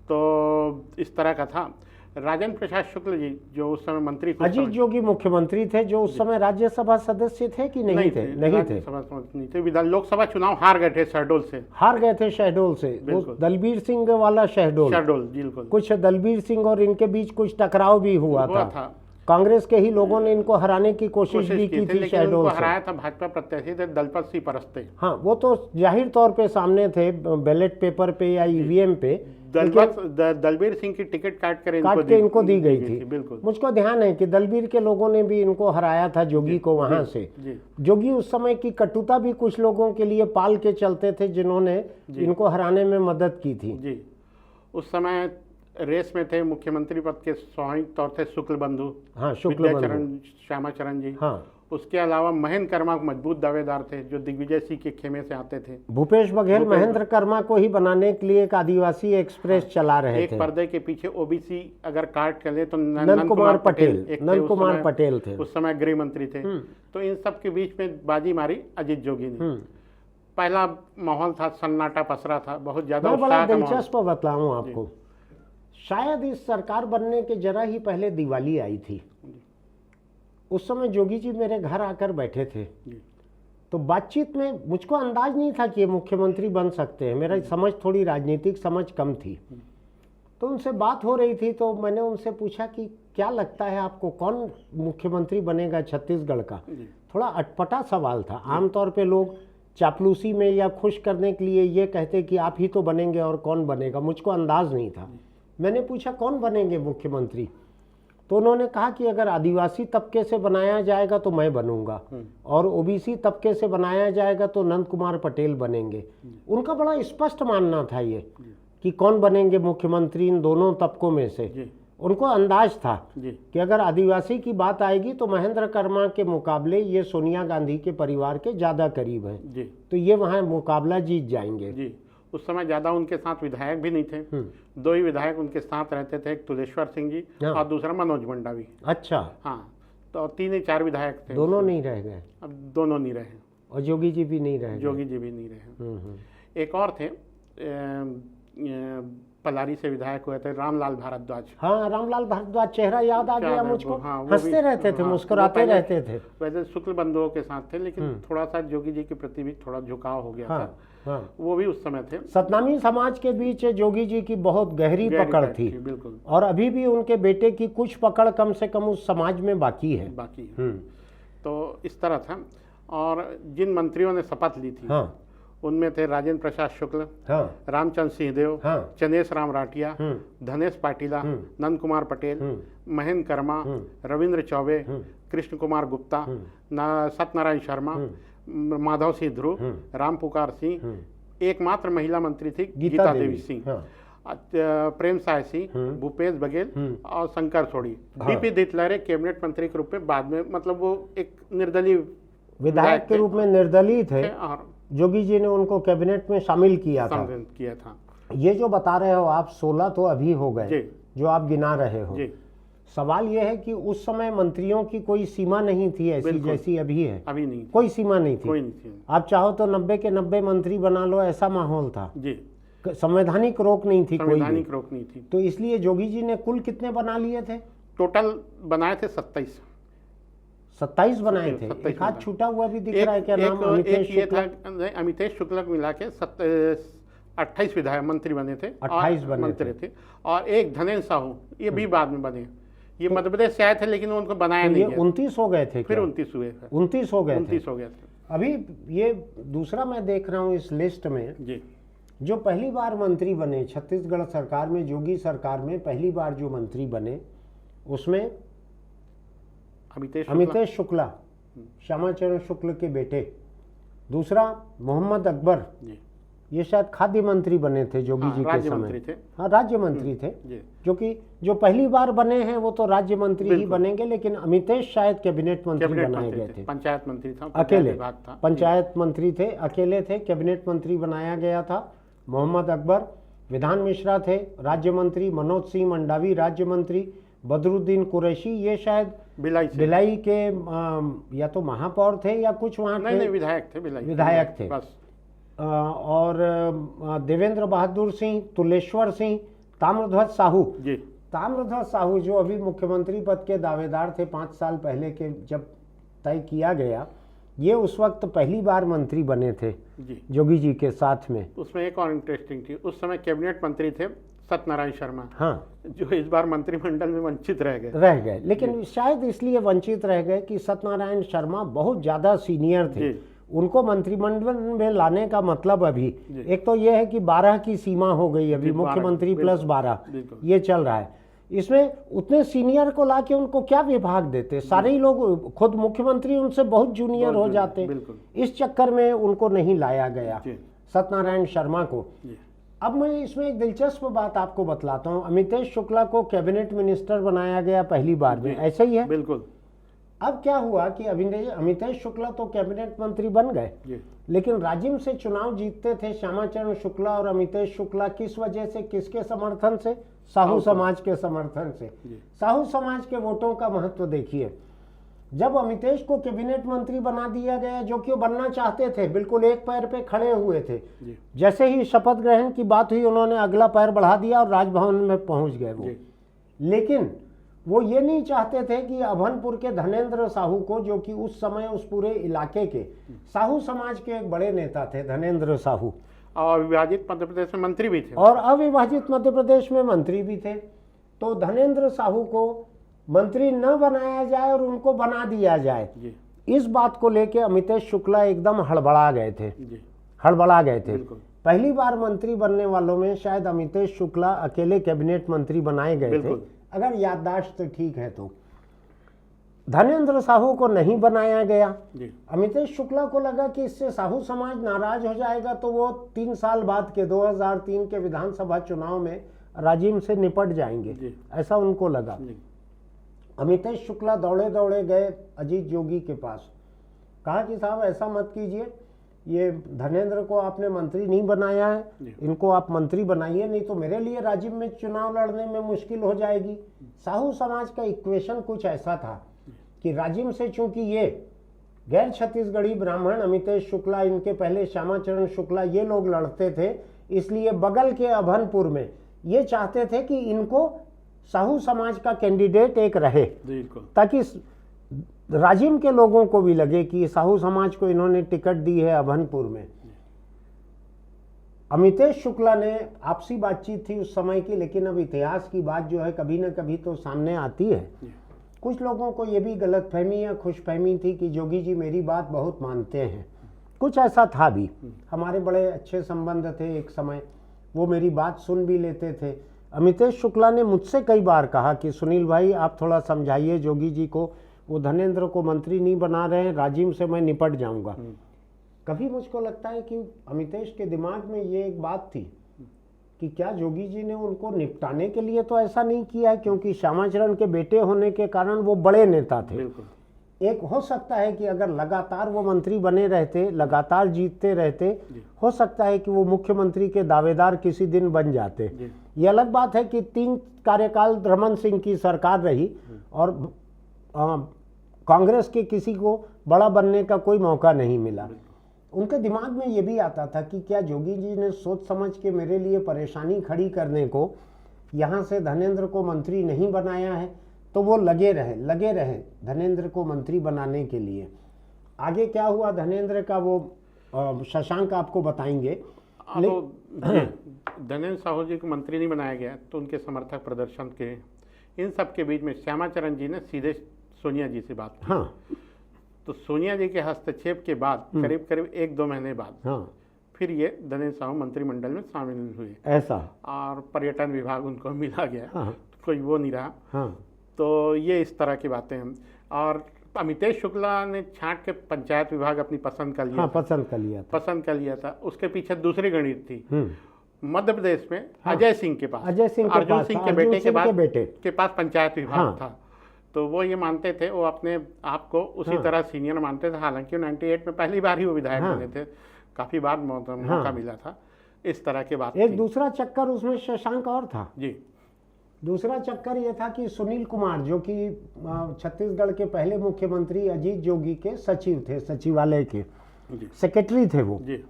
Speaker 2: तो इस तरह का था। राजेंद्र प्रसाद शुक्ल जी जो उस समय मंत्री,
Speaker 1: अजीत जोगी मुख्यमंत्री थे, जो उस समय राज्यसभा सदस्य थे कि नहीं थे? नहीं थे।
Speaker 2: लोकसभा चुनाव हार गए थे शहडोल से।
Speaker 1: वो दलबीर सिंह वाला शहडोल,
Speaker 2: बिल्कुल।
Speaker 1: कुछ दलबीर सिंह और इनके बीच कुछ टकराव भी हुआ था। कांग्रेस के ही लोगों ने इनको हराने की कोशिश भी की थी शहडोल से।
Speaker 2: हराया था भाजपा प्रत्याशी थे दलपत सिंह परस्ते।
Speaker 1: हाँ, वो तो जाहिर तौर पे सामने थे बैलेट पेपर पे या ईवीएम पे।
Speaker 2: दलबीर सिंह की टिकट काट के
Speaker 1: इनको दी गई थी।
Speaker 2: बिल्कुल,
Speaker 1: मुझको ध्यान है कि दलबीर के लोगों ने भी इनको हराया था, जोगी को वहां से। जोगी उस समय की कटुता भी कुछ लोगों के लिए पाल के चलते थे, जिन्होंने इनको हराने में मदद की थी।
Speaker 2: जी, उस समय रेस में थे मुख्यमंत्री पद के स्वाभाविक तौर से शुक्ल बंधु,
Speaker 1: हाँ, शुक्ल बंधु,
Speaker 2: श्यामाचरण जी।
Speaker 1: हाँ।
Speaker 2: उसके अलावा महेंद्र कर्मा मजबूत दावेदार थे, जो दिग्विजय सिंह के खेमे से आते थे।
Speaker 1: भूपेश बघेल महेंद्र कर्मा को ही बनाने के लिए एक आदिवासी एक्सप्रेस, हाँ, चला रहे थे।
Speaker 2: एक पर्दे के पीछे ओबीसी अगर काट कर ले तो
Speaker 1: नंद कुमार पटेल थे,
Speaker 2: उस समय गृह मंत्री थे। तो इन सब के बीच में बाजी मारी अजीत जोगी ने। पहला माहौल था, सन्नाटा पसरा था, बहुत ज्यादा।
Speaker 1: बड़ा दिलचस्प बतलाऊं आपको, शायद इस सरकार बनने के जरा ही पहले दिवाली आई थी। उस समय जोगी जी मेरे घर आकर बैठे थे, तो बातचीत में मुझको अंदाज नहीं था कि ये मुख्यमंत्री बन सकते हैं। मेरा समझ, थोड़ी राजनीतिक समझ कम थी। तो उनसे बात हो रही थी, तो मैंने उनसे पूछा कि क्या लगता है आपको, कौन मुख्यमंत्री बनेगा छत्तीसगढ़ का? थोड़ा अटपटा सवाल था। आमतौर पे लोग चापलूसी में या खुश करने के लिए ये कहते कि आप ही तो बनेंगे और कौन बनेगा। मुझको अंदाज नहीं था। मैंने पूछा कौन बनेंगे मुख्यमंत्री, तो उन्होंने कहा कि अगर आदिवासी तबके से बनाया जाएगा तो मैं बनूंगा, और ओबीसी तबके से बनाया जाएगा तो नंद कुमार पटेल बनेंगे। उनका बड़ा स्पष्ट मानना था ये कि कौन बनेंगे मुख्यमंत्री इन दोनों तबकों में से। उनको अंदाज था कि अगर आदिवासी की बात आएगी तो महेंद्र कर्मा के मुकाबले ये सोनिया गांधी के परिवार के ज्यादा करीब हैं, तो ये वहाँ मुकाबला जीत जाएंगे।
Speaker 2: उस समय ज्यादा उनके साथ विधायक भी नहीं थे, 2 ही विधायक उनके साथ रहते थे, एक तुलेश्वर सिंह जी, हाँ, और दूसरा मनोज मंडावी।
Speaker 1: अच्छा,
Speaker 2: हाँ। तो 3 या 4 विधायक थे।
Speaker 1: दोनों नहीं रह गए?
Speaker 2: अब दोनों नहीं रहे,
Speaker 1: और जोगी जी भी नहीं रहे?
Speaker 2: जोगी जी भी नहीं रहे। एक और थे पलारी से विधायक हुए थे, रामलाल भारद्वाज।
Speaker 1: हाँ, रामलाल भारद्वाज, चेहरा याद आ गया मुझको।
Speaker 2: हाँ,
Speaker 1: हंसते रहते थे, मुस्कुराते रहते थे।
Speaker 2: वैसे शुक्ल बंधुओं के साथ थे, लेकिन थोड़ा सा जोगी जी के प्रति भी थोड़ा झुकाव हो गया था।
Speaker 1: हाँ,
Speaker 2: वो भी उस समय थे।
Speaker 1: सतनामी समाज के बीच जोगी जी की बहुत गहरी पकड़ थी,
Speaker 2: बिल्कुल।
Speaker 1: और अभी भी उनके बेटे की कुछ पकड़ कम से कम उस समाज में बाकी है।
Speaker 2: तो इस तरह था। और जिन मंत्रियों ने शपथ ली थी,
Speaker 1: हाँ,
Speaker 2: उनमें थे राजेंद्र प्रसाद शुक्ल,
Speaker 1: हाँ,
Speaker 2: रामचंद्र सिंहदेव,
Speaker 1: हाँ,
Speaker 2: चनेश राम राठिया, धनेश पाटिला, नंद कुमार पटेल, महेंद्र कर्मा, रविंद्र चौबे, कृष्ण कुमार गुप्ता, सत्यनारायण शर्मा, माधव सिंह ध्रुव, राम पुकार सिंह, एकमात्र महिला मंत्री थी गीता देवी सिंह, प्रेम साय सिंह, भूपेश बघेल और शंकर सोढ़ी। डीपी दितलरे कैबिनेट मंत्री के रूप में बाद में, मतलब वो एक निर्दलीय
Speaker 1: विधायक के रूप में निर्दलीय थे,
Speaker 2: और
Speaker 1: जोगी जी ने उनको कैबिनेट में शामिल किया था। ये जो बता रहे हो आप 16 तो अभी हो गए जो आप गिना रहे हो। सवाल ये है कि उस समय मंत्रियों की कोई सीमा नहीं थी ऐसी जैसी अभी है।
Speaker 2: अभी नहीं,
Speaker 1: कोई सीमा नहीं थी। आप चाहो तो 90 के 90 मंत्री बना लो, ऐसा माहौल था जी। संवैधानिक रोक नहीं थी,
Speaker 2: संवैधानिक रोक नहीं थी।
Speaker 1: तो इसलिए जोगी जी ने कुल कितने बना लिए थे?
Speaker 2: टोटल बनाए थे
Speaker 1: 27 बनाए थे। एक हाथ छूटा हुआ भी दिख रहा है, क्या नाम?
Speaker 2: अमितेश शुक्ला मिला के 28 विधायक मंत्री बने थे,
Speaker 1: 28
Speaker 2: मंत्री थे। और एक धनेन्द्र साहू, ये भी बाद में बने। ये मध्य प्रदेश से आए थे, लेकिन उनको बनाया नहीं गया।
Speaker 1: 29 हो गए थे,
Speaker 2: फिर 29 हुए थे।
Speaker 1: 29 हो गए
Speaker 2: थे।
Speaker 1: अभी ये दूसरा मैं देख रहा हूँ इस लिस्ट में जी, जो पहली बार मंत्री बने छत्तीसगढ़ सरकार में, जोगी सरकार में पहली बार जो मंत्री बने, उसमें अमितेश शुक्ला, श्यामाचरण शुक्ल के बेटे। दूसरा मोहम्मद अकबर, ये शायद खाद्य मंत्री बने थे जोगी जी के समय। हाँ, राज्य मंत्री थे। जो पहली बार बने हैं वो तो राज्य मंत्री ही बनेंगे, लेकिन अमितेश शायद कैबिनेट मंत्री बनाए गए थे।
Speaker 2: पंचायत मंत्री था
Speaker 1: अकेले, पंचायत मंत्री थे, अकेले थे, कैबिनेट मंत्री बनाया गया था। मोहम्मद अकबर। विधान मिश्रा थे राज्य मंत्री, मनोज सिंह मंडावी राज्य मंत्री, बदरुद्दीन कुरैशी ये शायद भिलाई के या तो महापौर थे या कुछ वहाँ
Speaker 2: नहीं, विधायक थे
Speaker 1: बस। और देवेंद्र बहादुर सिंह, तुलेश्वर सिंह, ताम्रध्वज साहू जी। ताम्रध्वज साहू जो अभी मुख्यमंत्री पद के दावेदार थे 5 साल पहले के जब तय किया गया, ये उस वक्त पहली बार मंत्री बने थे जी, जोगी जी के साथ में।
Speaker 2: उसमें एक और इंटरेस्टिंग थी, उस समय कैबिनेट मंत्री थे सत्यनारायण शर्मा।
Speaker 1: हाँ,
Speaker 2: जो इस बार मंत्रिमंडल में वंचित रह गए।
Speaker 1: लेकिन शायद इसलिए वंचित रह गए कि सत्यनारायण शर्मा बहुत ज्यादा सीनियर थे। उनको मंत्रिमंडल में लाने का मतलब अभी एक तो ये है कि 12 की सीमा हो गई, अभी मुख्यमंत्री प्लस 12 ये चल रहा है। इसमें उतने सीनियर को लाके उनको क्या विभाग देते? सारे ही लोग, खुद मुख्यमंत्री उनसे बहुत जूनियर हो जाते। इस चक्कर में उनको नहीं लाया गया सत्यनारायण शर्मा को। अब मैं इसमें एक दिलचस्प बात आपको बतलाता हूँ। अमितेश शुक्ला को कैबिनेट मिनिस्टर बनाया गया पहली बार में, ऐसा ही है
Speaker 2: बिल्कुल।
Speaker 1: अब क्या हुआ कि अमितेश शुक्ला तो कैबिनेट मंत्री बन गए, लेकिन राजिम से चुनाव जीतते थे श्यामाचरण शुक्ला और अमितेश शुक्ला। किस वजह से, किसके समर्थन से? साहू समाज के समर्थन से। साहू समाज के वोटों का महत्व देखिए। जब अमितेश को कैबिनेट मंत्री बना दिया गया, जो कि वो बनना चाहते थे, बिल्कुल एक पैर पे खड़े हुए थे, जैसे ही शपथ ग्रहण की बात हुई उन्होंने अगला पैर बढ़ा दिया और राजभवन में पहुंच गए वो। लेकिन वो ये नहीं चाहते थे कि अभनपुर के धनेन्द्र साहू को, जो कि उस समय उस पूरे इलाके के साहू समाज के एक बड़े नेता थे धनेन्द्र साहू,
Speaker 2: और अविभाजित मध्य प्रदेश में मंत्री भी थे,
Speaker 1: और अविभाजित मध्य प्रदेश में मंत्री भी थे। तो धनेन्द्र साहू को मंत्री न बनाया जाए और उनको बना दिया जाए, इस बात को लेके अमितेश शुक्ला एकदम हड़बड़ा गए थे। पहली बार मंत्री बनने वालों में शायद अमितेश शुक्ला अकेले कैबिनेट मंत्री बनाए गए थे, अगर याददाश्त ठीक है तो। धनेन्द्र साहू को नहीं बनाया गया। अमितेश शुक्ला को लगा कि इससे साहू समाज नाराज हो जाएगा, तो वो 3 साल बाद के 2003 के विधानसभा चुनाव में राजिम से निपट जाएंगे, ऐसा उनको लगा। अमितेश शुक्ला दौड़े दौड़े गए अजीत जोगी के पास, कहा कि साहब ऐसा मत कीजिए, ये धनेन्द्र को आपने मंत्री नहीं बनाया है, इनको आप मंत्री बनाइए, नहीं तो मेरे लिए राजिम में चुनाव लड़ने में मुश्किल हो जाएगी। साहू समाज का इक्वेशन कुछ ऐसा था कि राजिम से चूंकि ये गैर छत्तीसगढ़ी ब्राह्मण अमितेश शुक्ला, इनके पहले श्यामाचरण शुक्ला, ये लोग लड़ते थे। इसलिए बगल के अभनपुर में ये चाहते थे कि इनको साहू समाज का कैंडिडेट एक रहे, ताकि राजिम के लोगों को भी लगे कि साहू समाज को इन्होंने टिकट दी है अभनपुर में। अमितेश शुक्ला ने, आपसी बातचीत थी उस समय की, लेकिन अब इतिहास की बात जो है कभी ना कभी तो सामने आती है। कुछ लोगों को ये भी गलतफहमी या खुशफहमी थी कि जोगी जी मेरी बात बहुत मानते हैं, कुछ ऐसा था भी। हमारे बड़े अच्छे संबंध थे एक समय, वो मेरी बात सुन भी लेते थे। अमितेश शुक्ला ने मुझसे कई बार कहा कि सुनील भाई आप थोड़ा समझाइए जोगी जी को, वो धनेंद्र को मंत्री नहीं बना रहे हैं, राजिम से मैं निपट जाऊंगा। कभी मुझको लगता है कि अमितेश के दिमाग में ये एक बात थी कि क्या जोगी जी ने उनको निपटाने के लिए तो ऐसा नहीं किया है, क्योंकि श्यामाचरण के बेटे होने के कारण वो बड़े नेता थे। एक हो सकता है कि अगर लगातार वो मंत्री बने रहते, लगातार जीतते रहते, हो सकता है कि वो मुख्यमंत्री के दावेदार किसी दिन बन जाते। ये अलग बात है कि 3 कार्यकाल रमन सिंह की सरकार रही और कांग्रेस के किसी को बड़ा बनने का कोई मौका नहीं मिला। उनके दिमाग में ये भी आता था कि क्या जोगी जी ने सोच समझ के मेरे लिए परेशानी खड़ी करने को यहाँ से धनेंद्र को मंत्री नहीं बनाया है, तो वो लगे रहे धनेंद्र को मंत्री बनाने के लिए। आगे क्या हुआ धनेंद्र का वो शशांक आपको बताएंगे।
Speaker 2: धनेंद्र साहू जी को मंत्री नहीं बनाया गया तो उनके समर्थक प्रदर्शन के, इन सब के बीच में श्यामाचरण जी ने सीधे सोनिया जी से बात की।
Speaker 1: हाँ।
Speaker 2: तो सोनिया जी के हस्तक्षेप के बाद करीब करीब 1-2 महीने बाद फिर ये धनेंद्र साहू मंत्रिमंडल में शामिल हुए।
Speaker 1: ऐसा।
Speaker 2: और पर्यटन विभाग उनको मिला गया।
Speaker 1: हाँ।
Speaker 2: कोई वो नहीं रहा।
Speaker 1: हाँ।
Speaker 2: तो ये इस तरह की बातें हैं। और अमितेश शुक्ला ने छांट के पंचायत विभाग अपनी पसंद कर लिया।
Speaker 1: हाँ, पसंद कर लिया था। उसके
Speaker 2: पीछे दूसरी गणित थी मध्य प्रदेश में। अजय सिंह के पास,
Speaker 1: अर्जुन सिंह के बेटे
Speaker 2: के पास पंचायत विभाग था। तो वो ये मानते थे, वो अपने आप को उसी तरह सीनियर मानते थे। हालांकि 98 में पहली बार ही वो विधायक बने थे, काफी बार मौका मिला था। इस तरह के बात
Speaker 1: एक दूसरा चक्कर उसमें शशांक और था
Speaker 2: जी। दूसरा
Speaker 1: चक्कर ये था कि सुनील कुमार, जो कि छत्तीसगढ़ के पहले मुख्यमंत्री अजीत जोगी के सचिव थे, सचिवालय के सेक्रेटरी थे वो जी।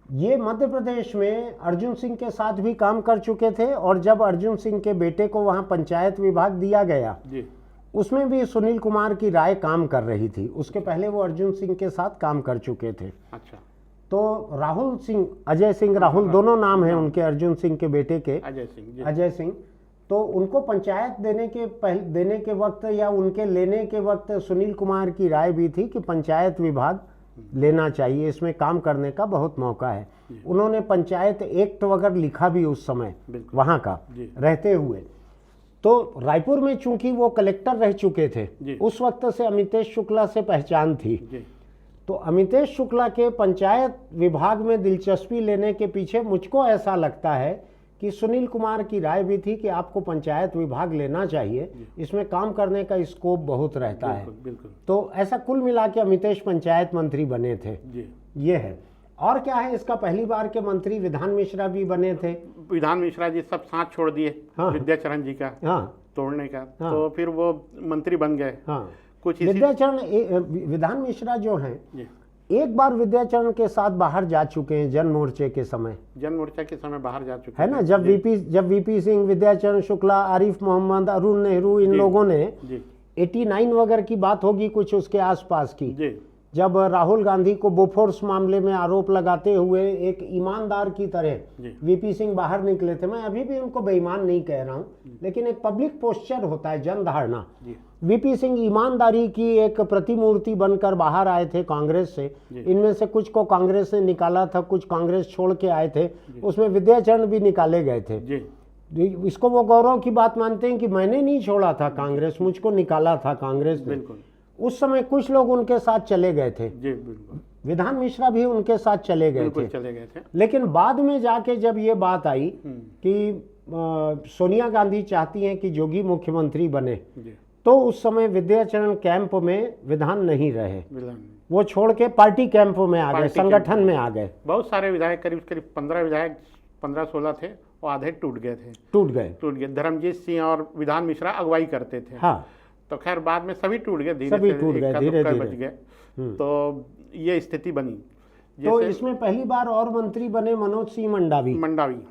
Speaker 1: ये मध्य प्रदेश में अर्जुन सिंह के साथ भी काम कर चुके थे, और जब अर्जुन सिंह के बेटे को वहां पंचायत विभाग दिया गया जी, उसमें भी सुनील कुमार की राय काम कर रही थी। उसके पहले वो अर्जुन सिंह के साथ काम कर चुके थे।
Speaker 2: अच्छा।
Speaker 1: तो राहुल सिंह, अजय सिंह, राहुल दोनों नाम हैं उनके, अर्जुन सिंह के बेटे के अजय सिंह। तो उनको पंचायत देने के वक्त या उनके लेने के वक्त सुनील कुमार की राय भी थी कि पंचायत विभाग लेना चाहिए, इसमें काम करने का बहुत मौका है। उन्होंने पंचायत एक्ट वगैरह लिखा भी उस समय वहां का रहते हुए। तो रायपुर में चूंकि वो कलेक्टर रह चुके थे, उस वक्त से अमितेश शुक्ला से पहचान थी। तो अमितेश शुक्ला के पंचायत विभाग में दिलचस्पी लेने के पीछे मुझको ऐसा लगता है कि सुनील कुमार की राय भी थी कि आपको पंचायत विभाग लेना चाहिए, इसमें काम करने का स्कोप बहुत रहता है। तो ऐसा कुल मिला के अमितेश पंचायत मंत्री बने थे। ये है। और क्या है, इसका पहली बार के मंत्री विधान मिश्रा भी बने थे।
Speaker 2: विधान मिश्रा जी सब साथ छोड़ दिए विद्याचरण जी का तोड़ने का, तो फिर वो मंत्री बन गए।
Speaker 1: कुछ विद्याचरण, विधान मिश्रा जो हैं, एक बार विद्याचरण के साथ बाहर जा चुके हैं जन मोर्चे के समय बाहर जा चुके हैं ना। जब वीपी सिंह, विद्याचरण शुक्ला, आरिफ मोहम्मद, अरुण नेहरू, इन लोगों ने 89 वगैरह की बात होगी कुछ उसके आसपास की, जब राहुल गांधी को बोफोर्स मामले में आरोप लगाते हुए एक ईमानदार की तरह वीपी सिंह बाहर निकले थे। मैं अभी भी उनको बेईमान नहीं कह रहा हूं, लेकिन एक पब्लिक पोस्चर होता है, जन धारणा। वीपी सिंह ईमानदारी की एक प्रतिमूर्ति बनकर बाहर आए थे कांग्रेस से। इनमें से कुछ को कांग्रेस ने निकाला था, कुछ कांग्रेस छोड़ के आए थे, उसमें विद्याचरण भी निकाले गए थे। इसको वो गौरव की बात मानते हैं कि मैंने नहीं छोड़ा था कांग्रेस, मुझको निकाला था कांग्रेस ने। उस समय कुछ लोग उनके साथ चले गए थे। विधान मिश्रा भी उनके साथ चले गए थे। लेकिन बाद में जाके जब ये बात आई कि सोनिया गांधी चाहती हैं कि जोगी मुख्यमंत्री बने, तो उस समय विद्याचरण कैंप में विधान नहीं रहे, वो छोड़ के पार्टी कैंप में आ गए, संगठन में आ गए।
Speaker 2: बहुत सारे विधायक, करीब 15 विधायक, 15-16 थे, वो आधे टूट गए। धर्मजीत सिंह और विधान मिश्रा अगुवाई करते थे। तो खैर बाद में सभी टूट गए, धीरे धीरे। तो ये स्थिति बनी।
Speaker 1: तो इसमें पहली बार और मंत्री बने मनोज सिंह मंडावी,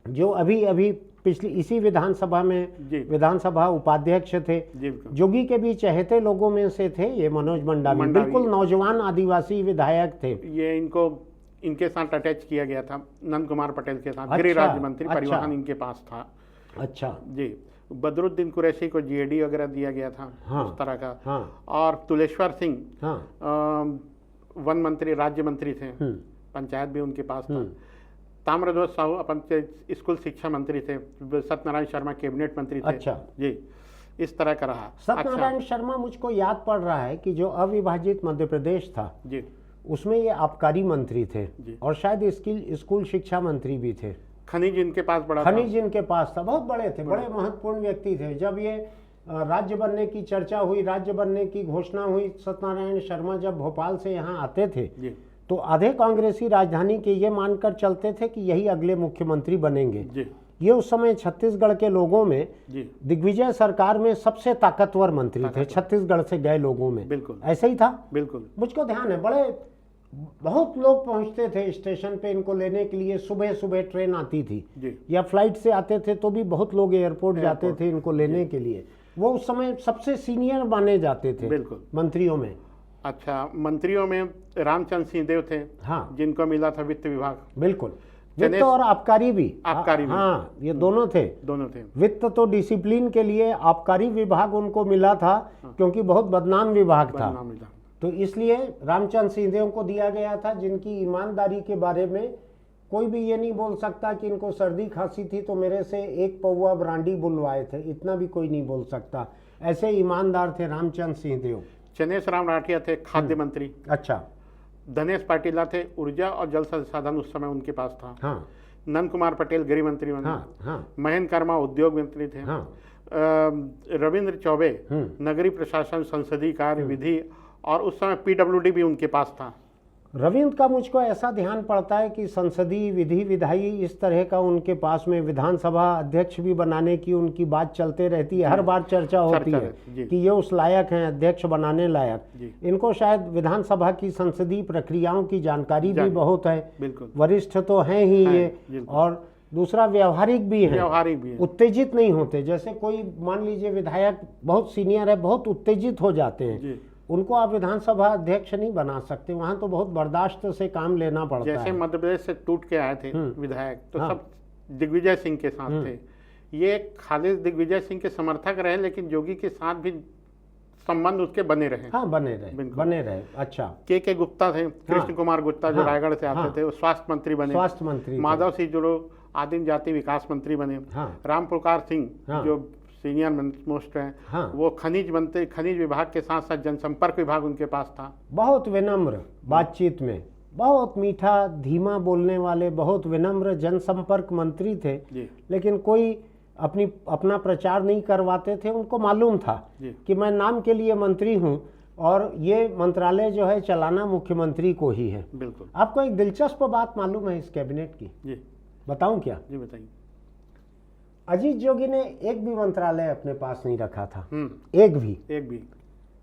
Speaker 1: जो अभी अभी पिछली इसी विधानसभा में विधानसभा उपाध्यक्ष थे। जोगी के भी चहेते लोगों में से थे ये मनोज मंडावी, बिल्कुल नौजवान आदिवासी विधायक थे।
Speaker 2: ये इनके साथ अटैच किया गया था नंद कुमार पटेल के साथ। गृह राज्य मंत्री परिवहन इनके पास था।
Speaker 1: अच्छा
Speaker 2: जी। बदरुद्दीन कुरैशी को जीएडी वगैरह दिया गया था, उस तरह का। और तुलेश्वर सिंह वन मंत्री, राज्य मंत्री थे, पंचायत भी उनके पास था। ताम्रध्वज साहू अपन स्कूल शिक्षा मंत्री थे। सत्यनारायण शर्मा कैबिनेट मंत्री थे।
Speaker 1: अच्छा
Speaker 2: जी, इस तरह का रहा।
Speaker 1: सत्यनारायण शर्मा, मुझको याद पड़ रहा है कि जो अविभाजित मध्य प्रदेश था
Speaker 2: जी,
Speaker 1: उसमें ये आबकारी मंत्री थे और शायद स्कूल शिक्षा मंत्री भी थे।
Speaker 2: खनिज इनके पास बड़ा
Speaker 1: खनिज इनके पास था, बहुत बड़े थे, बड़े महत्वपूर्ण व्यक्ति थे। जब ये राज्य बनने की चर्चा हुई, राज्य बनने की घोषणा हुई, सत्यनारायण शर्मा जब भोपाल से यहाँ आते थे तो आधे कांग्रेसी राजधानी के ये मानकर चलते थे कि यही अगले मुख्यमंत्री बनेंगे। ये उस समय छत्तीसगढ़ के लोगों में दिग्विजय सरकार में सबसे ताकतवर मंत्री थे, छत्तीसगढ़ से गए लोगों में।
Speaker 2: बिल्कुल
Speaker 1: ऐसा ही था।
Speaker 2: बिल्कुल,
Speaker 1: मुझको ध्यान है, बहुत लोग पहुंचते थे स्टेशन पे इनको लेने के लिए। सुबह सुबह ट्रेन आती थी या फ्लाइट से आते थे तो भी बहुत लोग एयरपोर्ट जाते थे इनको लेने के लिए। वो उस समय सबसे सीनियर माने जाते थे।
Speaker 2: बिल्कुल,
Speaker 1: मंत्रियों में।
Speaker 2: अच्छा, मंत्रियों में रामचंद्र सिंहदेव थे।
Speaker 1: हाँ,
Speaker 2: जिनको मिला था वित्त विभाग।
Speaker 1: बिल्कुल, वित्त और आबकारी भी।
Speaker 2: हाँ,
Speaker 1: ये दोनों थे। वित्त तो डिसिप्लिन के लिए, आबकारी विभाग उनको मिला था क्योंकि बहुत बदनाम विभाग था, तो इसलिए रामचंद्र सिंहदेव को दिया गया था, जिनकी ईमानदारी के बारे में कोई भी ये नहीं बोल सकता कि इनको सर्दी खांसी थी तो मेरे से एक पौवा ब्रांडी बुलवाए थे, इतना भी कोई नहीं बोल सकता। ऐसे ईमानदार थे रामचंद्र सिंहदेव।
Speaker 2: चनेश राम राठिया थे खाद्य मंत्री।
Speaker 1: अच्छा।
Speaker 2: धनेश पाटिला थे ऊर्जा और जल संसाधन, उस समय उनके पास था।
Speaker 1: हाँ।
Speaker 2: नंद कुमार पटेल गृह मंत्री बने।
Speaker 1: हाँ।
Speaker 2: महेंद्र कर्मा उद्योग मंत्री थे।
Speaker 1: हाँ।
Speaker 2: रविंद्र चौबे नगरीय प्रशासन, संसदीय कार्य, विधि, और उस समय पीडब्ल्यूडी भी उनके पास था।
Speaker 1: रविंद्र का मुझको ऐसा ध्यान पड़ता है कि संसदीय, विधि, विधायी, इस तरह का उनके पास में विधानसभा अध्यक्ष भी बनाने की उनकी बात चलते रहती है। हर बार चर्चा होती है कि ये उस लायक हैं, अध्यक्ष बनाने लायक। इनको शायद विधानसभा की संसदीय प्रक्रियाओं की जानकारी भी बहुत है। वरिष्ठ तो हैं ही ये, और दूसरा व्यवहारिक भी है, उत्तेजित नहीं होते। जैसे कोई मान लीजिए विधायक बहुत सीनियर है, बहुत उत्तेजित हो जाते हैं, उनको आप विधानसभा अध्यक्ष नहीं बना सकते। वहाँ तो बहुत बर्दाश्त से काम लेना पड़ता है।
Speaker 2: जैसे मध्य प्रदेश से टूट के आए थे विधायक, तो सब दिग्विजय सिंह के साथ थे। ये खालिद दिग्विजय सिंह के समर्थक रहे, लेकिन जोगी के साथ भी संबंध उसके बने रहे।
Speaker 1: हाँ, बने रहे। अच्छा।
Speaker 2: के गुप्ता थे, कृष्ण कुमार गुप्ता, जो रायगढ़ से आते थे, वो स्वास्थ्य मंत्री बने। माधव सिंह जो आदिम जाति विकास मंत्री बने। राम प्रकार सिंह जो सीनियर मोस्ट हैं, वो खनिज मंत्री, खनिज विभाग के साथ साथ जनसंपर्क विभाग उनके पास था।
Speaker 1: बहुत विनम्र बातचीत में, बहुत मीठा धीमा बोलने वाले, बहुत विनम्र जनसंपर्क मंत्री थे। लेकिन कोई अपना प्रचार नहीं करवाते थे। उनको मालूम था कि मैं नाम के लिए मंत्री हूँ और ये मंत्रालय जो है चलाना मुख्यमंत्री को ही है।
Speaker 2: बिल्कुल।
Speaker 1: आपको एक दिलचस्प बात मालूम है इस कैबिनेट की? बताऊं क्या?
Speaker 2: जी बताइए।
Speaker 1: अजीत जोगी ने एक भी मंत्रालय अपने पास नहीं रखा था। एक भी।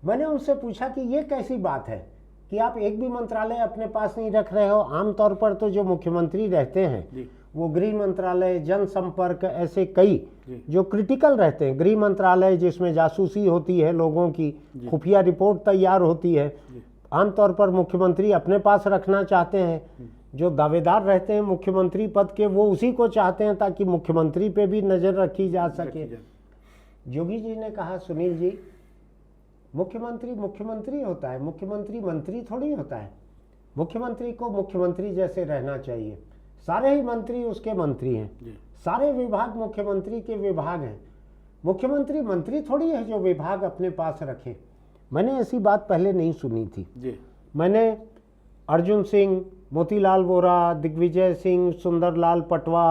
Speaker 1: मैंने उनसे पूछा कि ये कैसी बात है कि आप एक भी मंत्रालय अपने पास नहीं रख रहे हो? आमतौर पर तो जो मुख्यमंत्री रहते हैं वो गृह मंत्रालय, जनसंपर्क, ऐसे कई जो क्रिटिकल रहते हैं। गृह मंत्रालय जिसमें जासूसी होती है, लोगों की खुफिया रिपोर्ट तैयार होती है, आमतौर पर मुख्यमंत्री अपने पास रखना चाहते हैं। जो दावेदार रहते हैं मुख्यमंत्री पद के, वो उसी को चाहते हैं ताकि मुख्यमंत्री पे भी नजर रखी जा सके। जोगी जी ने कहा, सुनील जी, मुख्यमंत्री होता है, मुख्यमंत्री मंत्री थोड़ी होता है। मुख्यमंत्री को मुख्यमंत्री जैसे रहना चाहिए। सारे ही मंत्री उसके मंत्री हैं, सारे विभाग मुख्यमंत्री के विभाग हैं। मुख्यमंत्री मंत्री थोड़ी है जो विभाग अपने पास रखे। मैंने ऐसी बात पहले नहीं सुनी थी। मैंने अर्जुन सिंह, मोतीलाल वोरा, दिग्विजय सिंह, सुंदरलाल पटवा,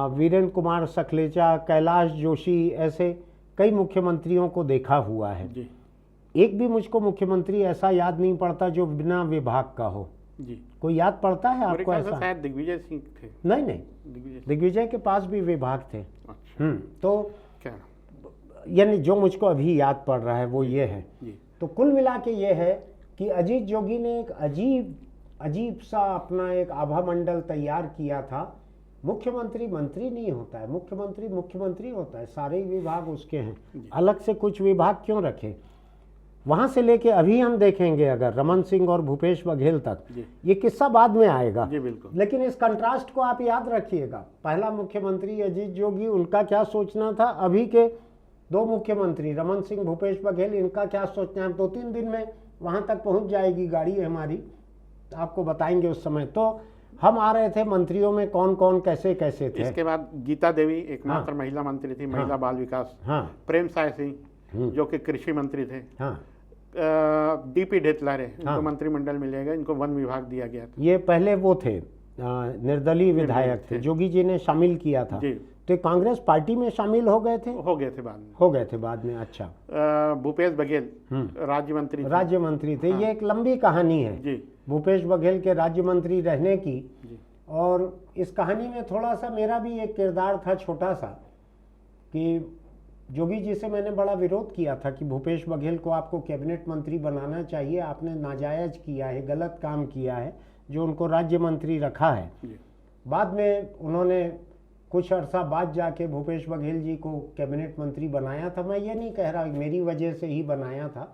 Speaker 1: वीरेंद्र कुमार सखलेचा, कैलाश जोशी, ऐसे कई मुख्यमंत्रियों को देखा हुआ है। एक भी मुझको मुख्यमंत्री ऐसा याद नहीं पड़ता जो बिना विभाग का हो। कोई याद पड़ता है आपको ऐसा?
Speaker 2: शायद दिग्विजय सिंह थे।
Speaker 1: नहीं, दिग्विजय के पास भी विभाग थे। तो क्या, यानी जो मुझको अभी याद पड़ रहा है वो ये है। तो कुल मिला के ये है कि अजीत जोगी ने एक अजीब सा अपना एक आभा मंडल तैयार किया था। मुख्यमंत्री मंत्री नहीं होता है, मुख्यमंत्री मुख्यमंत्री होता है, सारे विभाग उसके हैं, अलग से कुछ विभाग क्यों रखे। वहां से लेके अभी हम देखेंगे अगर रमन सिंह और भूपेश बघेल तक, ये किस्सा बाद में आएगा
Speaker 2: जी, बिल्कुल।
Speaker 1: लेकिन इस कंट्रास्ट को आप याद रखिएगा। पहला मुख्यमंत्री अजीत जोगी, उनका क्या सोचना था, अभी के दो मुख्यमंत्री रमन सिंह भूपेश बघेल, इनका क्या सोचना है। 2-3 दिन में वहां तक पहुंच जाएगी गाड़ी हमारी, आपको बताएंगे उस समय। तो हम आ रहे थे मंत्रियों में कौन कौन कैसे कैसे थे।
Speaker 2: इसके बाद गीता देवी एकमात्र महिला मंत्री थी, महिला बाल विकास। प्रेम साय सिंह जो कि कृषि मंत्री थे। डीपी ढेतलारे, इनको मंत्रिमंडल मिलेगा, इनको वन विभाग दिया गया था।
Speaker 1: ये पहले वो थे निर्दलीय विधायक थे, जोगी जी ने शामिल किया था। तो कांग्रेस पार्टी में शामिल हो गए थे बाद में। अच्छा,
Speaker 2: भूपेश बघेल राज्य मंत्री
Speaker 1: थे। ये एक लंबी कहानी है भूपेश बघेल के राज्य मंत्री रहने की। और इस कहानी में थोड़ा सा मेरा भी एक किरदार था छोटा सा, कि जोगी जी से मैंने बड़ा विरोध किया था कि भूपेश बघेल को आपको कैबिनेट मंत्री बनाना चाहिए, आपने नाजायज किया है, गलत काम किया है जो उनको राज्य मंत्री रखा है। बाद में उन्होंने कुछ अरसा बाद जाके भूपेश बघेल जी को कैबिनेट मंत्री बनाया था। मैं ये नहीं कह रहा मेरी वजह से ही बनाया था,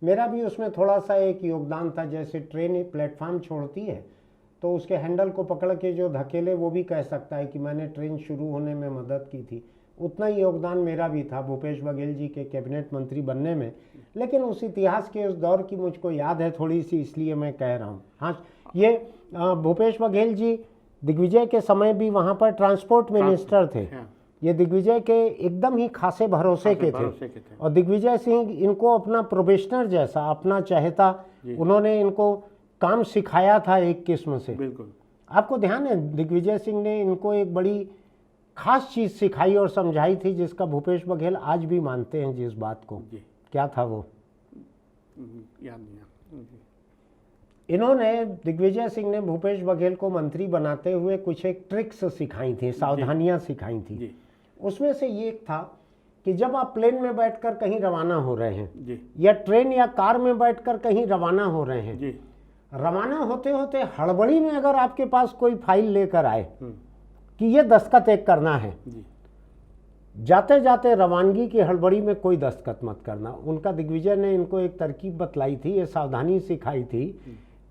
Speaker 1: मेरा भी उसमें थोड़ा सा एक योगदान था। जैसे ट्रेन प्लेटफार्म छोड़ती है तो उसके हैंडल को पकड़ के जो धकेले वो भी कह सकता है कि मैंने ट्रेन शुरू होने में मदद की थी। उतना ही योगदान मेरा भी था भूपेश बघेल जी के कैबिनेट मंत्री बनने में। लेकिन उस इतिहास के उस दौर की मुझको याद है थोड़ी सी, इसलिए मैं कह रहा हूँ। हाँ, ये भूपेश बघेल जी दिग्विजय के समय भी वहाँ पर ट्रांसपोर्ट मिनिस्टर थे। ये दिग्विजय के एकदम ही खासे भरोसे के थे। और दिग्विजय सिंह इनको अपना प्रोबेशनर जैसा, अपना चहेता, उन्होंने इनको काम सिखाया था एक किस्म से।
Speaker 2: बिल्कुल।
Speaker 1: आपको ध्यान है दिग्विजय सिंह ने इनको एक बड़ी खास चीज सिखाई और समझाई थी, जिसका भूपेश बघेल आज भी मानते हैं जिस बात को। क्या था वो?
Speaker 2: याद नहीं।
Speaker 1: इन्होंने दिग्विजय सिंह ने भूपेश बघेल को मंत्री बनाते हुए कुछ एक ट्रिक्स सिखाई थी, सावधानियां सिखाई थी। उसमें से ये था कि जब आप प्लेन में बैठकर कहीं रवाना हो रहे हैं या ट्रेन या कार में बैठकर कहीं रवाना हो रहे हैं, रवाना होते होते हड़बड़ी में अगर आपके पास कोई फाइल लेकर आए कि ये दस्तखत एक करना है, जाते जाते रवानगी की हड़बड़ी में कोई दस्तखत मत करना। उनका दिग्विजय ने इनको एक तरकीब बतलाई थी, ये सावधानी सिखाई थी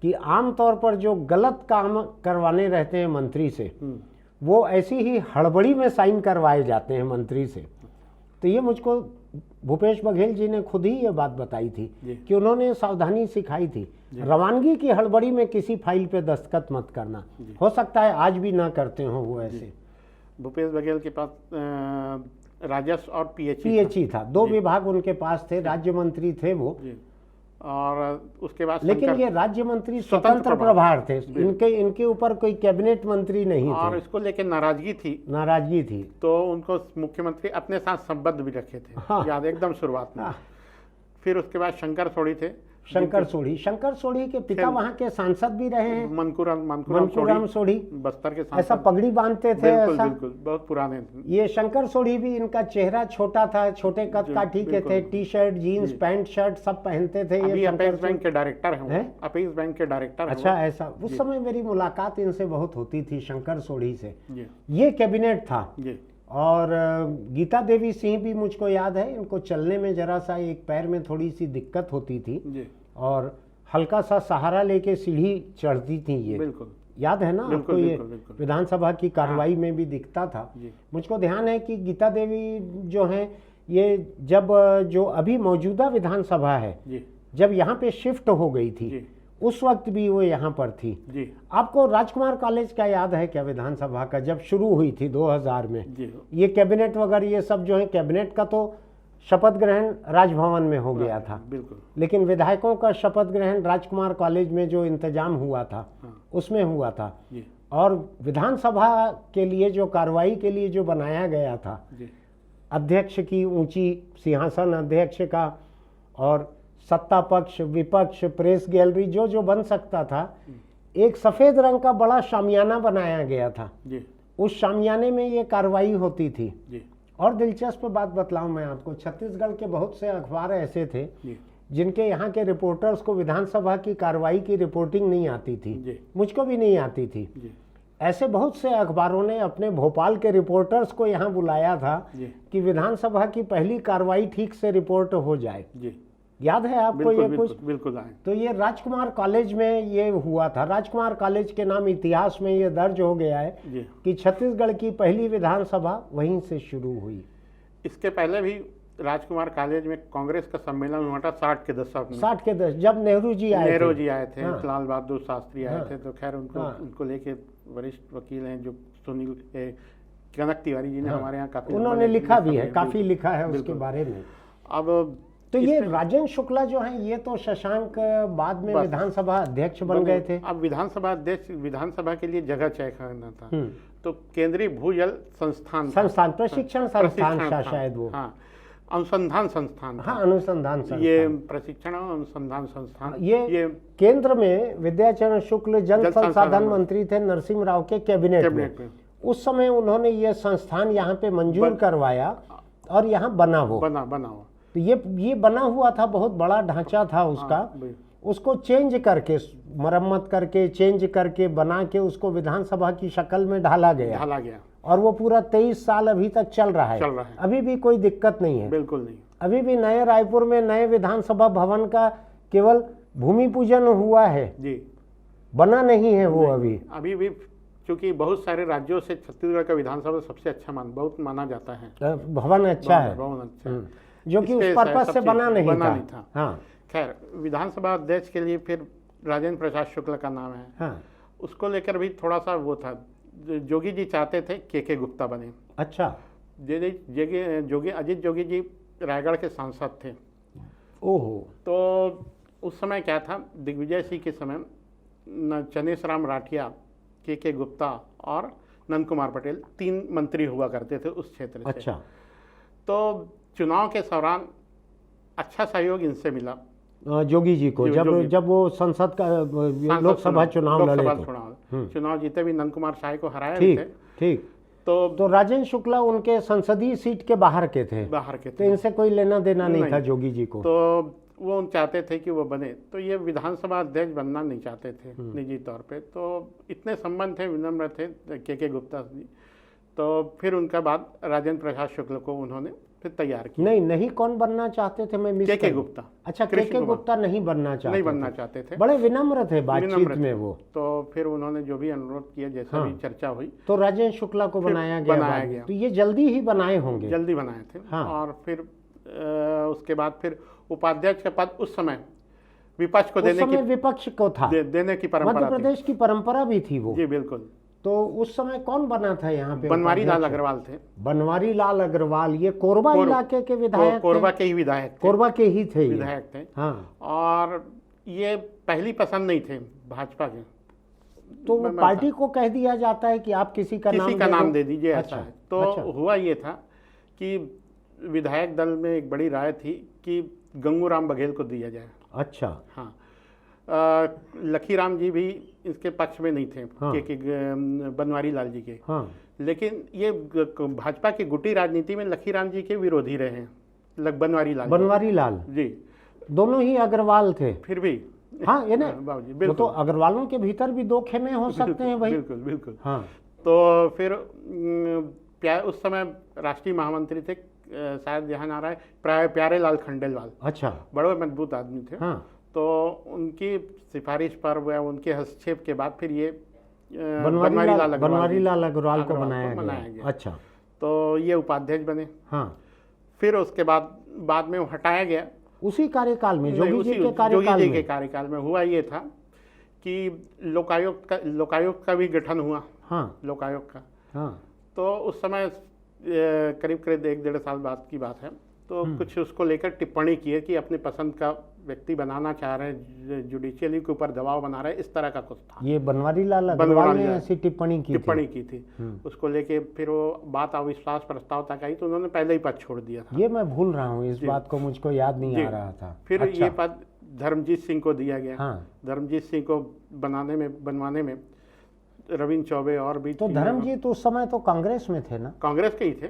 Speaker 1: कि आमतौर पर जो गलत काम करवाने रहते हैं मंत्री से, वो ऐसी ही हड़बड़ी में साइन करवाए जाते हैं मंत्री से। तो ये मुझको भूपेश बघेल जी ने खुद ही ये बात बताई थी कि उन्होंने सावधानी सिखाई थी, रवानगी की हड़बड़ी में किसी फाइल पे दस्तखत मत करना। हो सकता है आज भी ना करते हो वो ऐसे।
Speaker 2: भूपेश बघेल के पास राजस्व और
Speaker 1: पीएचई था, 2 विभाग उनके पास थे, राज्य मंत्री थे वो।
Speaker 2: और उसके बाद
Speaker 1: लेकिन ये राज्य मंत्री स्वतंत्र प्रभार थे, इनके ऊपर कोई कैबिनेट मंत्री नहीं थे।
Speaker 2: और इसको लेके नाराजगी थी तो उनको मुख्यमंत्री अपने साथ संबद्ध भी रखे थे। याद एकदम शुरुआत में। फिर उसके बाद शंकर सोढ़ी थे।
Speaker 1: शंकर सोढ़ी के पिता वहाँ के सांसद भी रहे हैं, मनकुराम सोढ़ी,
Speaker 2: बस्तर के सांसद।
Speaker 1: ऐसा पगड़ी बांधते थे, ऐसा
Speaker 2: बिल्कुल बहुत पुराने थे।
Speaker 1: ये शंकर सोढ़ी भी, इनका चेहरा छोटा था, छोटे कद काठी के थे, T shirt jeans pant shirt सब पहनते थे।
Speaker 2: ये अपेक्स बैंक के डायरेक्टर हैं, अपेक्स बैंक के डायरेक्टर।
Speaker 1: अच्छा, ऐसा। उस समय मेरी मुलाकात इनसे बहुत होती थी, शंकर सोढ़ी से। ये कैबिनेट था। और गीता देवी सिंह भी मुझको याद है, इनको चलने में जरा सा एक पैर में थोड़ी सी दिक्कत होती थी और हल्का सा सहारा लेके सीढ़ी चढ़ती थी। ये
Speaker 2: बिल्कुल
Speaker 1: याद है ना आपको? ये विधानसभा की कार्रवाई में भी दिखता था। मुझको ध्यान है कि गीता देवी जो हैं, ये जब जो अभी मौजूदा विधानसभा है, जब यहाँ पे शिफ्ट हो गई थी, उस वक्त भी वो यहाँ पर थी। आपको राजकुमार कॉलेज का याद है क्या? विधानसभा का जब शुरू हुई थी 2000 में, ये कैबिनेट वगैरह ये सब जो है, कैबिनेट का तो शपथ ग्रहण राजभवन में हो गया था, लेकिन विधायकों का शपथ ग्रहण राजकुमार कॉलेज में जो इंतजाम हुआ था उसमें हुआ था। और विधानसभा के लिए जो कार्रवाई के लिए जो बनाया गया था, अध्यक्ष की ऊंची सिंहासन अध्यक्ष का, और सत्ता पक्ष विपक्ष प्रेस गैलरी जो बन सकता था, एक सफेद रंग का बड़ा शामियाना बनाया गया था। उस शामियाने में ये कार्रवाई होती थी। और दिलचस्प बात बतलाऊं मैं आपको, छत्तीसगढ़ के बहुत से अखबार ऐसे थे जिनके यहाँ के रिपोर्टर्स को विधानसभा की कार्रवाई की रिपोर्टिंग नहीं आती थी,
Speaker 2: जी।
Speaker 1: मुझको भी नहीं आती थी।
Speaker 2: जी।
Speaker 1: ऐसे बहुत से अखबारों ने अपने भोपाल के रिपोर्टर्स को यहाँ बुलाया था
Speaker 2: जी।
Speaker 1: कि विधानसभा की पहली कार्रवाई ठीक से रिपोर्ट हो जाए।
Speaker 2: जी।
Speaker 1: याद है आपको ये कुछ?
Speaker 2: बिल्कुल आए।
Speaker 1: तो ये राजकुमार कॉलेज में ये हुआ था। राजकुमार कॉलेज के नाम इतिहास में ये दर्ज हो गया है
Speaker 2: जी।
Speaker 1: कि छत्तीसगढ़ की पहली विधानसभा वहीं से शुरू हुई।
Speaker 2: इसके पहले भी राजकुमार कॉलेज में कांग्रेस का सम्मेलन हुआ था 60 के दशक में।
Speaker 1: 60 के दशक जब नेहरू जी आए थे।
Speaker 2: हाँ। लाल बहादुर शास्त्री आए
Speaker 1: हाँ।
Speaker 2: थे। तो खैर
Speaker 1: हाँ।
Speaker 2: उनको लेके वरिष्ठ वकील हैं जो सुनील कनक तिवारी जी ने हमारे यहाँ काफी
Speaker 1: उन्होंने लिखा भी है, काफी लिखा है उसके बारे में।
Speaker 2: अब
Speaker 1: तो ये राजेंद्र शुक्ला जो हैं ये तो शशांक बाद में विधानसभा अध्यक्ष बन गए थे।
Speaker 2: अब विधानसभा अध्यक्ष विधानसभा के लिए जगह तय करना था, तो केंद्रीय भूजल संस्थान
Speaker 1: प्रशिक्षण संस्थान शायद वो,
Speaker 2: हाँ, अनुसंधान संस्थान,
Speaker 1: हाँ, अनुसंधान संस्थान,
Speaker 2: ये प्रशिक्षण और अनुसंधान संस्थान।
Speaker 1: ये केंद्र में विद्याचरण शुक्ल जल संसाधन मंत्री थे नरसिंह राव के कैबिनेट में। उस समय उन्होंने ये संस्थान यहाँ पे मंजूर करवाया और यहाँ बना हुआ। तो ये बना हुआ था, बहुत बड़ा ढांचा था उसका। उसको चेंज करके, मरम्मत करके, चेंज करके, बना के उसको विधानसभा की शक्ल में ढाला गया और वो पूरा 23 साल अभी तक चल रहा है। अभी भी कोई दिक्कत नहीं है, बिल्कुल नहीं। अभी भी नए रायपुर में नए विधानसभा भवन का केवल भूमि पूजन हुआ है जी, बना नहीं है वो अभी भी। क्योंकि बहुत सारे राज्यों से छत्तीसगढ़ का विधानसभा सबसे अच्छा माना जाता है। भवन अच्छा है, जो कि उस पर्पस से बना नहीं था। हाँ। खैर, विधानसभा अध्यक्ष के लिए फिर राजेंद्र प्रसाद शुक्ल का नाम है। हाँ। उसको लेकर भी थोड़ा सा वो था, जोगी जी चाहते थे के गुप्ता बने। अच्छा। अजीत जोगी जी रायगढ़ के सांसद थे। ओहो। तो उस समय क्या था, दिग्विजय सिंह के समय चनेश राम राठिया, के गुप्ता और नंद कुमार पटेल 3 मंत्री हुआ करते थे उस क्षेत्र से। अच्छा। तो चुनाव के दौरान अच्छा सहयोग इनसे मिला जोगी जी को, जब वो संसद का लोकसभा चुनाव लड़े थे। चुनाव जीते भी नंद कुमार शाही को हराए थे। ठीक। तो राजेंद्र शुक्ला उनके संसदीय सीट के बाहर के थे। तो इनसे कोई लेना देना नहीं था जोगी जी को। तो वो चाहते थे कि वो बने, तो ये विधानसभा अध्यक्ष बनना नहीं चाहते थे निजी तौर पे। तो इतने संबंध थे, विनम्र थे के गुप्ता जी। तो फिर उनका बाद राजेंद्र प्रसाद शुक्ल को उन्होंने फिर तैयार किया। नहीं कौन बनना चाहते थे? मैं के गुप्ता। अच्छा, के गुप्ता नहीं बनना चाहते थे। बड़े विनम्र थे बातचीत में वो। तो फिर उन्होंने जो भी अनुरोध किया, जैसा भी चर्चा हुई, तो राजेंद्र शुक्ला को बनाया गया। तो ये जल्दी ही बनाए होंगे। जल्दी बनाए थे। और फिर उसके बाद फिर उपाध्यक्ष का पद उस समय विपक्ष को देने की परंपरा, मध्य प्रदेश की परंपरा भी थी वो। जी बिल्कुल। तो उस समय कौन बना था यहाँ पे? बनवारी लाल अग्रवाल थे। बनवारी लाल अग्रवाल, ये कोरबा इलाके के विधायक, कोरबा के ही विधायक, कोरबा के ही थे विधायक थे। हाँ। और ये पहली पसंद नहीं थे भाजपा के, तो पार्टी को कह दिया जाता है कि आप किसी का नाम दे दीजिए। अच्छा, ऐसा है। तो हुआ ये था कि विधायक दल में एक बड़ी राय थी कि गंगूराम बघेल को दिया जाए। अच्छा। हाँ। लखीराम जी भी इसके पक्ष में नहीं थे। हाँ। के बनवारी लाल जी के। हाँ। लेकिन ये भाजपा की गुटी राजनीति में लखीराम जी के विरोधी रहे हैं बनवारी लाल जी। दोनों ही अग्रवाल थे फिर भी। हाँ, ये ना बाबूजी, तो अग्रवालों के भीतर भी 2 खेमे हो सकते हैं भाई। बिल्कुल बिल्कुल। हाँ। तो फिर उस समय राष्ट्रीय महामंत्री थे, शायद ध्यान आ रहा है, प्यारे लाल खंडेलवाल। अच्छा। बड़े मजबूत आदमी थे। हाँ। तो उनकी सिफारिश पर व उनके हस्तक्षेप के बाद फिर ये बनवारी लाल अग्रवाल को बनाया गया। अच्छा। तो ये उपाध्यक्ष बने। हाँ। फिर उसके बाद में हटाया गया उसी कार्यकाल में, जोगी जी के कार्यकाल में। हुआ ये था कि लोकायुक्त का भी गठन हुआ। हाँ। लोकायुक्त का। हाँ। तो उस समय करीब 1-1.5 साल बाद की बात है। तो कुछ उसको लेकर टिप्पणी की है कि अपने पसंद का व्यक्ति बनाना चाह रहे हैं, जुडिशियली के ऊपर दबाव बना रहे हैं, इस तरह का कुछ था। ये बनवारी लाल अग्रवाल ने ऐसी टिप्पणी की थी। उसको लेके फिर वो बात अविश्वास प्रस्ताव तक आई, तो उन्होंने पहले ही पद छोड़ दिया था। ये मैं भूल रहा हूँ, इस बात को मुझको याद नहीं आ रहा था। फिर ये पद धर्मजीत सिंह को दिया गया। हाँ। धर्मजीत सिंह को बनवाने में रविंद्र चौबे और भी। तो धर्मजीत उस समय तो कांग्रेस में थे ना? कांग्रेस के ही थे।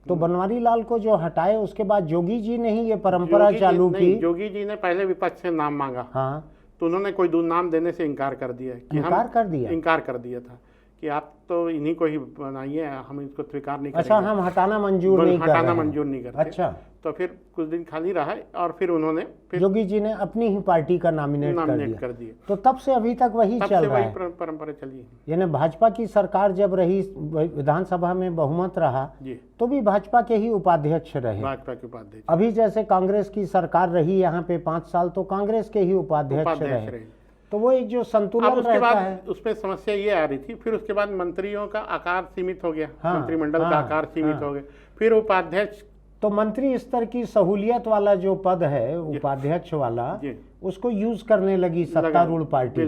Speaker 1: तो बनवारी लाल को जो हटाए उसके बाद जोगी जी ने ही ये परंपरा चालू की।
Speaker 2: जोगी जी ने पहले विपक्ष से नाम मांगा,
Speaker 1: हाँ,
Speaker 2: तो उन्होंने कोई नाम देने से इनकार कर दिया कि
Speaker 1: इनकार कर दिया।
Speaker 2: इनकार कर दिया था कि आप तो इन्हीं को ही बनाइए, हम इसको स्वीकार नहीं
Speaker 1: अच्छा,
Speaker 2: करेंगे।
Speaker 1: हम हटाना मंजूर नहीं कर रहे
Speaker 2: हटाना
Speaker 1: हैं।
Speaker 2: मंजूर नहीं करते।
Speaker 1: अच्छा,
Speaker 2: तो फिर कुछ दिन खाली रहा और फिर उन्होंने
Speaker 1: जोगी जी ने अपनी ही पार्टी का नॉमिनेट कर दिया। तो तब से अभी तक वही चल रहा है,
Speaker 2: परंपरा चली है।
Speaker 1: यानी भाजपा की सरकार जब रही, विधानसभा में बहुमत रहा
Speaker 2: जी,
Speaker 1: तो भी भाजपा के ही उपाध्यक्ष रहे।
Speaker 2: भाजपा के उपाध्यक्ष।
Speaker 1: अभी जैसे कांग्रेस की सरकार रही यहाँ पे 5 साल, तो कांग्रेस के ही उपाध्यक्ष रहे। तो वो एक जो संतुलन रहता है।
Speaker 2: उसमें समस्या ये आ रही थी, फिर उसके बाद मंत्रियों का आकार सीमित हो गया।
Speaker 1: हाँ,
Speaker 2: मंत्रिमंडल का आकार सीमित हो गया, फिर उपाध्यक्ष।
Speaker 1: तो मंत्री स्तर की सहूलियत वाला जो पद है उपाध्यक्ष वाला, उसको यूज करने लगी सत्तारूढ़ पार्टी,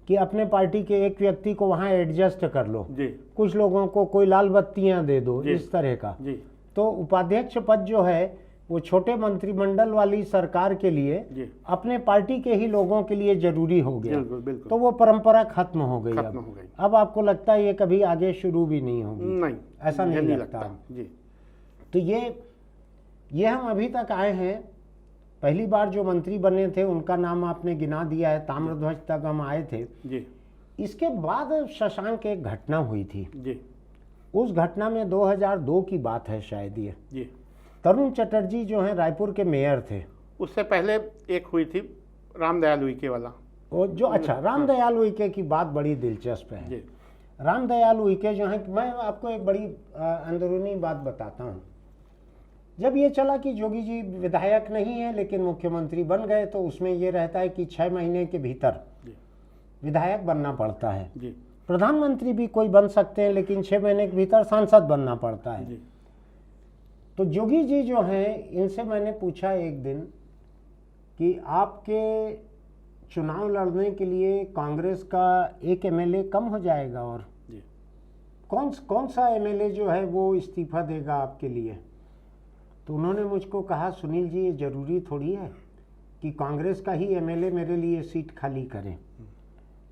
Speaker 1: कि अपने पार्टी के एक व्यक्ति को वहां एडजस्ट कर लो, कुछ लोगों को कोई लाल बत्तियां दे दो, इस तरह का। तो उपाध्यक्ष पद जो है वो छोटे मंत्रिमंडल वाली सरकार के लिए अपने पार्टी के ही लोगों के लिए जरूरी हो गया।
Speaker 2: बिल्कुल।
Speaker 1: तो वो परंपरा खत्म हो गई। अब आपको लगता है ये कभी आगे शुरू भी नहीं होगी?
Speaker 2: नहीं,
Speaker 1: ऐसा नहीं लगता जी। तो ये हम अभी तक आए हैं, पहली बार जो मंत्री बने थे उनका नाम आपने गिना दिया है, ताम्रध्वज तक हम आए थे
Speaker 2: जी।
Speaker 1: इसके बाद शशांक एक घटना हुई थी
Speaker 2: जी।
Speaker 1: उस घटना में 2002 की बात है शायद ये
Speaker 2: जी।
Speaker 1: तरुण चटर्जी जो हैं रायपुर के मेयर थे।
Speaker 2: उससे पहले एक हुई थी रामदयाल उइके वाला,
Speaker 1: वो जो, अच्छा, रामदयाल उइके की बात बड़ी दिलचस्प है।
Speaker 2: जी।
Speaker 1: रामदयाल उइके जो हैं, मैं आपको एक बड़ी अंदरूनी बात बताता हूँ। जब ये चला कि जोगी जी विधायक नहीं है लेकिन मुख्यमंत्री बन गए, तो उसमें ये रहता है कि 6 महीने के भीतर विधायक बनना पड़ता है। प्रधानमंत्री भी कोई बन सकते हैं, लेकिन 6 महीने के भीतर सांसद बनना पड़ता है। तो जोगी जी जो हैं, इनसे मैंने पूछा एक दिन कि आपके चुनाव लड़ने के लिए कांग्रेस का एक एमएलए कम हो जाएगा, और कौन सा एमएलए जो है वो इस्तीफा देगा आपके लिए? तो उन्होंने मुझको कहा, सुनील जी ये जरूरी थोड़ी है कि कांग्रेस का ही एमएलए मेरे लिए सीट खाली करे।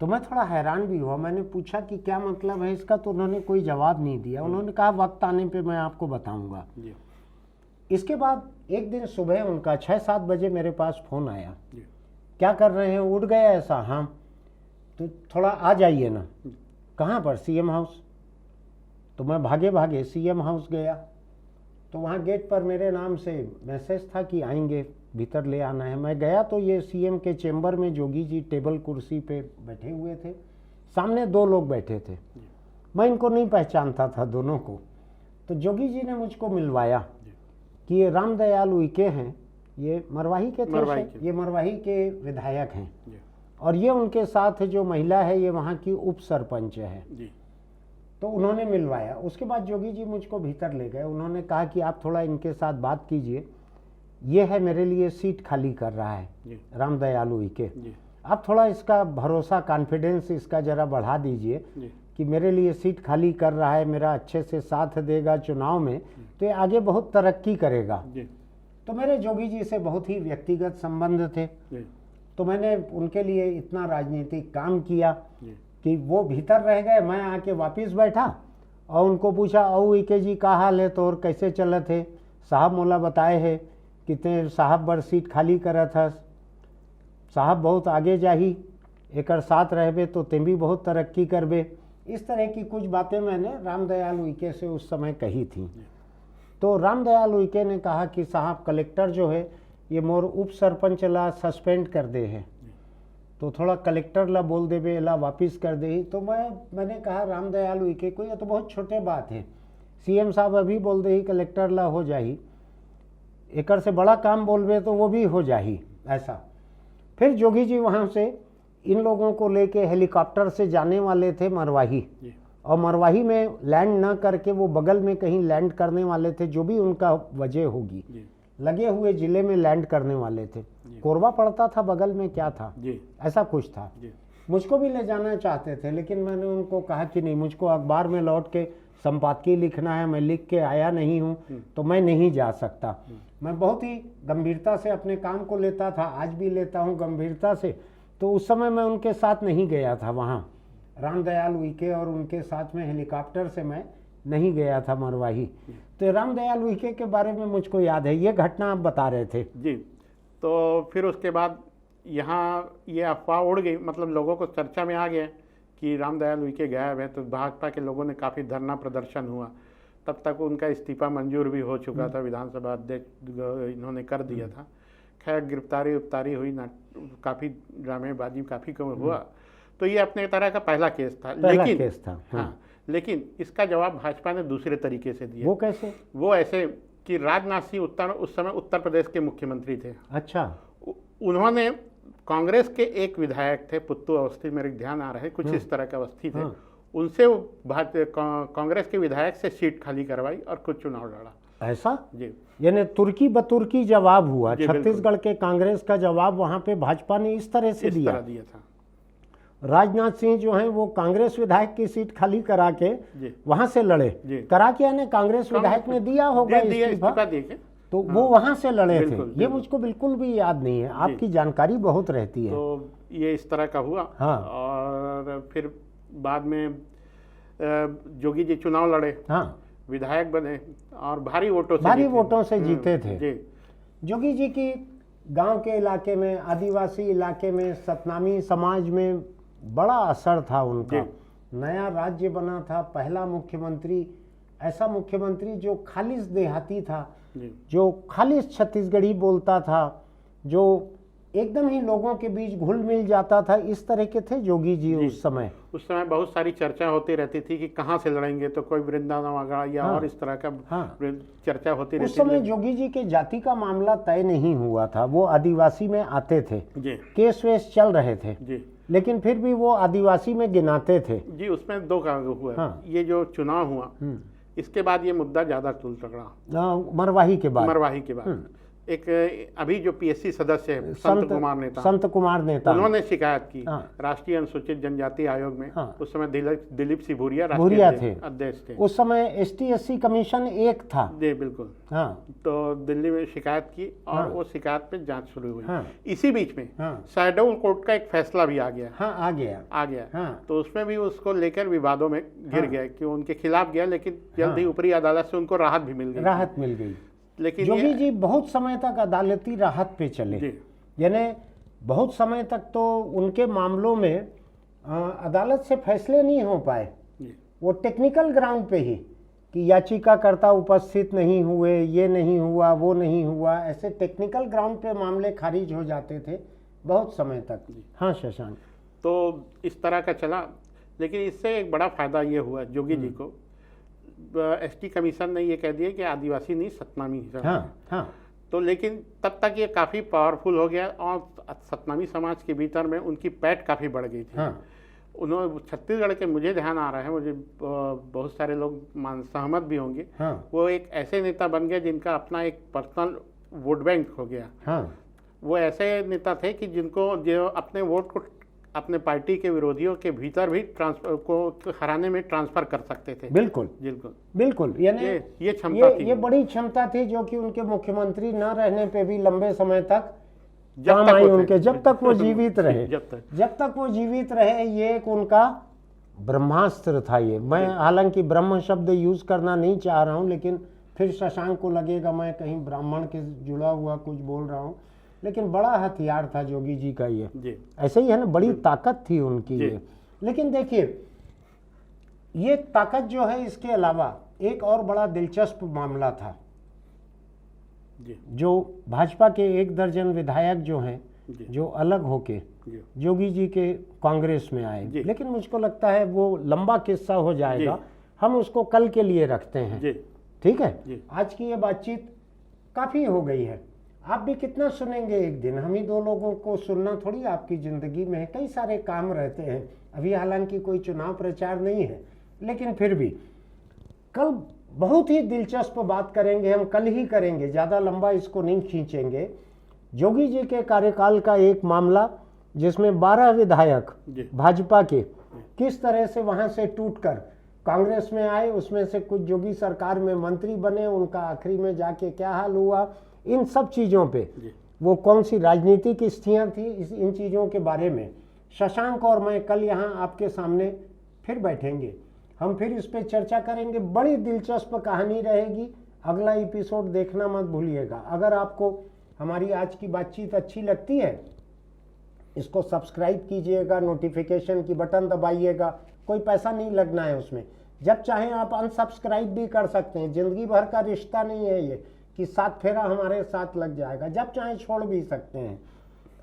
Speaker 1: तो मैं थोड़ा हैरान भी हुआ। मैंने पूछा कि क्या मतलब है इसका, तो उन्होंने कोई जवाब नहीं दिया। उन्होंने कहा वक्त आने पे मैं आपको बताऊंगा। इसके बाद एक दिन सुबह उनका 6-7 बजे मेरे पास फोन आया, क्या कर रहे हैं, उठ गए ऐसा? हाँ, तो थोड़ा आ जाइए ना। कहाँ पर? CM house. तो मैं भागे भागे सीएम हाउस गया, तो वहाँ गेट पर मेरे नाम से मैसेज था कि आएंगे, भीतर ले आना है। मैं गया तो ये सीएम के चेंबर में जोगी जी टेबल कुर्सी पे बैठे हुए थे, सामने 2 लोग बैठे थे। मैं इनको नहीं पहचानता था दोनों को। तो जोगी जी ने मुझको मिलवाया कि ये रामदयाल उइके हैं, ये मरवाही के थे, ये मरवाही के विधायक हैं, और ये उनके साथ जो महिला है ये वहाँ की उप सरपंच है। तो उन्होंने मिलवाया। उसके बाद जोगी जी मुझको भीतर ले गए। उन्होंने कहा कि आप थोड़ा इनके साथ बात कीजिए, ये है मेरे लिए सीट खाली कर रहा है रामदयाल उइके, आप थोड़ा इसका भरोसा, कॉन्फिडेंस इसका जरा बढ़ा दीजिए कि मेरे लिए सीट खाली कर रहा है, मेरा अच्छे से साथ देगा चुनाव में, तो ये आगे बहुत तरक्की करेगा। तो मेरे जोगी जी से बहुत ही व्यक्तिगत संबंध थे, तो मैंने उनके लिए इतना राजनीतिक काम किया कि वो भीतर रह गए। मैं आके वापस बैठा और उनको पूछा, औ उइके जी का हाल है, तो और कैसे चले थे साहब? मोला बताए है कितने साहब बड़ सीट खाली करत हस, साहब बहुत आगे जाही, एकर साथ रहबे तो तुम भी बहुत तरक्की करबे। इस तरह की कुछ बातें मैंने रामदयाल उइके से उस समय कही थी। तो रामदयाल उइके ने कहा कि साहब कलेक्टर जो है ये मोर उप सरपंच ला सस्पेंड कर दे है, तो थोड़ा कलेक्टर ला बोल देबे, ला वापिस कर दे। तो मैंने कहा रामदयाल उइके को ये तो बहुत छोटे बात है, सीएम साहब अभी बोल दे ही कलेक्टर ला हो जाही, एकर से बड़ा काम बोलबे तो वो भी हो जाही ऐसा। फिर जोगी जी वहाँ से इन लोगों को लेके हेलीकॉप्टर से जाने वाले थे मरवाही, और मरवाही में लैंड न करके वो बगल में कहीं लैंड करने वाले थे, जो भी उनका वजह होगी, लगे हुए जिले में लैंड करने वाले थे। कोरबा पड़ता था बगल में, क्या था ऐसा कुछ था। मुझको भी ले जाना चाहते थे, लेकिन मैंने उनको कहा कि नहीं, मुझको अखबार में लौट के संपादकीय लिखना है, मैं लिख के आया नहीं हूँ, तो मैं नहीं जा सकता। मैं बहुत ही गंभीरता से अपने काम को लेता था, आज भी लेता हूँ गंभीरता से। तो उस समय मैं उनके साथ नहीं गया था वहाँ, रामदयाल उइके और उनके साथ में हेलीकॉप्टर से मैं नहीं गया था मरवाही। तो रामदयाल उइके के बारे में मुझको याद है, ये घटना आप बता रहे थे।
Speaker 2: जी, तो फिर उसके बाद यहाँ ये अफवाह उड़ गई, मतलब लोगों को चर्चा में आ गया कि रामदयाल उइके गायब है। तो भाजपा के लोगों ने काफ़ी धरना प्रदर्शन हुआ। तब तक उनका इस्तीफा मंजूर भी हो चुका था, विधानसभा अध्यक्ष इन्होंने कर दिया था। खैर गिरफ्तारी उफ्तारी हुई ना, काफ़ी ड्रामेबाजी काफ़ी कम हुआ। तो ये अपने तरह का पहला केस था। हाँ, लेकिन इसका जवाब भाजपा ने दूसरे तरीके से दिया।
Speaker 1: वो कैसे?
Speaker 2: वो ऐसे कि राजनाथ सिंह उस समय उत्तर प्रदेश के मुख्यमंत्री थे।
Speaker 1: अच्छा।
Speaker 2: उन्होंने कांग्रेस के एक विधायक थे, पुत्तू अवस्थी, मेरे ध्यान आ रहे हैं, कुछ इस तरह के अवस्थी थे, उनसे कांग्रेस के विधायक से सीट खाली करवाई और कुछ चुनाव लड़ा।
Speaker 1: ऐसा?
Speaker 2: जी,
Speaker 1: यानी तुर्की बतुर्की जवाब हुआ। छत्तीसगढ़ के कांग्रेस का जवाब वहां पे भाजपा ने इस तरह से दिया
Speaker 2: था।
Speaker 1: राजनाथ सिंह जो हैं वो कांग्रेस विधायक की सीट खाली करा के वहां से लड़े। करा के यानी कांग्रेस विधायक ने दिया होगा इस्तीफा, तो वो वहां से लड़े थे। ये मुझको बिल्कुल भी याद नहीं है, आपकी जानकारी बहुत रहती है।
Speaker 2: तो ये इस तरह का हुआ।
Speaker 1: हाँ।
Speaker 2: और फिर बाद में जोगी जी चुनाव लड़े।
Speaker 1: हाँ।
Speaker 2: विधायक बने और भारी वोटों से जीते थे।
Speaker 1: जोगी जी की गांव के इलाके में, आदिवासी इलाके में, सतनामी समाज में बड़ा असर था उनका। नया राज्य बना था, पहला मुख्यमंत्री, ऐसा मुख्यमंत्री जो खालिस देहाती था, जो खालिस छत्तीसगढ़ी बोलता था, जो एकदम ही लोगों के बीच घुल मिल जाता था, इस तरह के थे जोगी जी। उस समय
Speaker 2: बहुत सारी चर्चा होती रहती थी कि कहाँ से लड़ेंगे, तो कोई वृंदावन या और इस तरह का चर्चा होती रहती थी।
Speaker 1: उस समय जोगी जी के जाति का मामला तय नहीं हुआ था, वो आदिवासी में आते थे, केस वेस चल रहे थे, लेकिन फिर भी वो आदिवासी में गिनाते थे।
Speaker 2: जी, उसमें दो का हुआ। ये जो चुनाव हुआ इसके बाद ये मुद्दा ज्यादा तुल पकड़ा।
Speaker 1: मरवाही के
Speaker 2: बाद एक अभी जो पीएससी सदस्य है संत कुमार नेता उन्होंने शिकायत की राष्ट्रीय अनुसूचित जनजाति आयोग में। उस समय दिलीप सिंह भूरिया थे, अध्यक्ष थे।
Speaker 1: उस समय एसटी/एससी कमीशन एक था।
Speaker 2: जी बिल्कुल। तो दिल्ली में शिकायत की और वो शिकायत पे जांच शुरू हुई। इसी बीच में शेड्यूल कोर्ट का एक फैसला भी आ गया। तो उसमें भी उसको लेकर विवादों में घिर गया कि उनके खिलाफ गया, लेकिन जल्द ही ऊपरी अदालत से उनको राहत भी मिल गई। लेकिन जोगी जी बहुत समय तक अदालती राहत पे चले, यानी बहुत समय तक तो उनके मामलों में अदालत से फैसले नहीं हो पाए। वो टेक्निकल ग्राउंड पे ही कि याचिकाकर्ता उपस्थित नहीं हुए, ये नहीं हुआ, वो नहीं हुआ, ऐसे टेक्निकल ग्राउंड पे मामले खारिज हो जाते थे बहुत समय तक। हाँ शशांक, तो इस तरह का चला। लेकिन इससे एक बड़ा फायदा ये हुआ जोगी जी को, एसटी कमीशन ने ये कह दिया कि आदिवासी नहीं सतनामी। तो लेकिन तब तक ये काफ़ी पावरफुल हो गया और सतनामी समाज के भीतर में उनकी पैठ काफ़ी बढ़ गई थी। उन्होंने छत्तीसगढ़ के, मुझे ध्यान आ रहा है, मुझे बहुत सारे लोग सहमत भी होंगे, वो एक ऐसे नेता बन गए जिनका अपना एक पर्सनल वोट बैंक हो गया। वो ऐसे नेता थे कि जो अपने वोट को अपने पार्टी के विरोधियों के भीतर भी को हराने में ट्रांसफर कर सकते थे।
Speaker 1: बिल्कुल। यानी
Speaker 2: ये क्षमता थी,
Speaker 1: ये बड़ी क्षमता थी जो कि उनके मुख्यमंत्री न रहने पे भी लंबे समय तक काम आई उनके, जब तक वो जीवित रहे। जब तक वो जीवित रहे, ये एक उनका ब्रह्मास्त्र था। ये मैं हालांकि ब्रह्म शब्द यूज करना नहीं चाह रहा हूँ, लेकिन फिर शशांक को लगेगा मैं कहीं ब्राह्मण के जुड़ा हुआ कुछ बोल रहा हूँ, लेकिन बड़ा हथियार था जोगी जी का ये। ऐसे ही है ना, बड़ी ताकत थी उनकी ये। लेकिन देखिए, ये ताकत जो है, इसके अलावा एक और बड़ा दिलचस्प मामला था। जो भाजपा के 1 दर्जन विधायक जो हैं, जो अलग होके जोगी जी के कांग्रेस में आए, लेकिन मुझको लगता है वो लंबा किस्सा हो जाएगा, हम उसको कल के लिए रखते हैं। ठीक है, आज की ये बातचीत काफी हो गई है। आप भी कितना सुनेंगे एक दिन, हम ही 2 लोगों को सुनना थोड़ी आपकी जिंदगी में है, कई सारे काम रहते हैं। अभी हालांकि कोई चुनाव प्रचार नहीं है, लेकिन फिर भी कल बहुत ही दिलचस्प बात करेंगे, हम कल ही करेंगे, ज़्यादा लंबा इसको नहीं खींचेंगे। जोगी जी के कार्यकाल का एक मामला जिसमें 12 विधायक भाजपा के किस तरह से वहां से टूटकर कांग्रेस में आए, उसमें से कुछ जोगी सरकार में मंत्री बने, उनका आखिरी में जाके क्या हाल हुआ, इन सब चीज़ों पे वो कौन सी राजनीतिक स्थितियाँ थी, इन चीज़ों के बारे में शशांक और मैं कल यहाँ आपके सामने फिर बैठेंगे। हम फिर इस पर चर्चा करेंगे। बड़ी दिलचस्प कहानी रहेगी, अगला एपिसोड देखना मत भूलिएगा। अगर आपको हमारी आज की बातचीत अच्छी लगती है, इसको सब्सक्राइब कीजिएगा, नोटिफिकेशन की बटन दबाइएगा, कोई पैसा नहीं लगना है उसमें। जब चाहें आप अनसब्सक्राइब भी कर सकते हैं, जिंदगी भर का रिश्ता नहीं है ये कि 7 फेरा हमारे साथ लग जाएगा, जब चाहें छोड़ भी सकते हैं।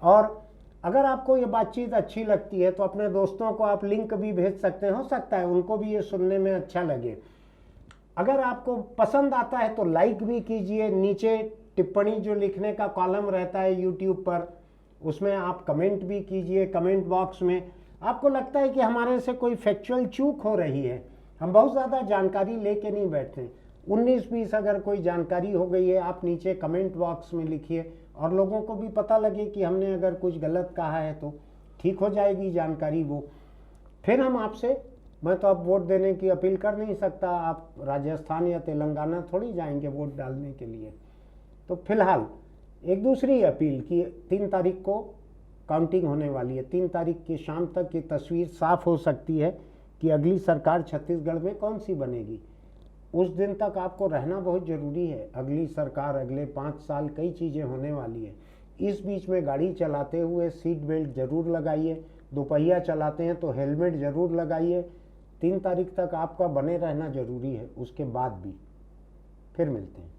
Speaker 1: और अगर आपको ये बातचीत अच्छी लगती है तो अपने दोस्तों को आप लिंक भी भेज सकते हैं, हो सकता है उनको भी ये सुनने में अच्छा लगे। अगर आपको पसंद आता है तो लाइक भी कीजिए, नीचे टिप्पणी जो लिखने का कॉलम रहता है यूट्यूब पर, उसमें आप कमेंट भी कीजिए। कमेंट बॉक्स में आपको लगता है कि हमारे से कोई फैक्चुअल चूक हो रही है, हम बहुत ज़्यादा जानकारी लेके नहीं बैठते, 19-20 अगर कोई जानकारी हो गई है, आप नीचे कमेंट बॉक्स में लिखिए और लोगों को भी पता लगे कि हमने अगर कुछ गलत कहा है तो ठीक हो जाएगी जानकारी वो। फिर हम आपसे, मैं तो अब वोट देने की अपील कर नहीं सकता, आप राजस्थान या तेलंगाना थोड़ी जाएंगे वोट डालने के लिए। तो फिलहाल एक दूसरी अपील कि 3 तारीख को काउंटिंग होने वाली है। 3 तारीख की शाम तक ये तस्वीर साफ हो सकती है कि अगली सरकार छत्तीसगढ़ में कौन सी बनेगी। उस दिन तक आपको रहना बहुत ज़रूरी है। अगली सरकार, अगले 5 साल कई चीज़ें होने वाली है। इस बीच में गाड़ी चलाते हुए सीट बेल्ट ज़रूर लगाइए, दोपहिया चलाते हैं तो हेलमेट ज़रूर लगाइए। 3 तारीख तक आपका बने रहना ज़रूरी है, उसके बाद भी। फिर मिलते हैं।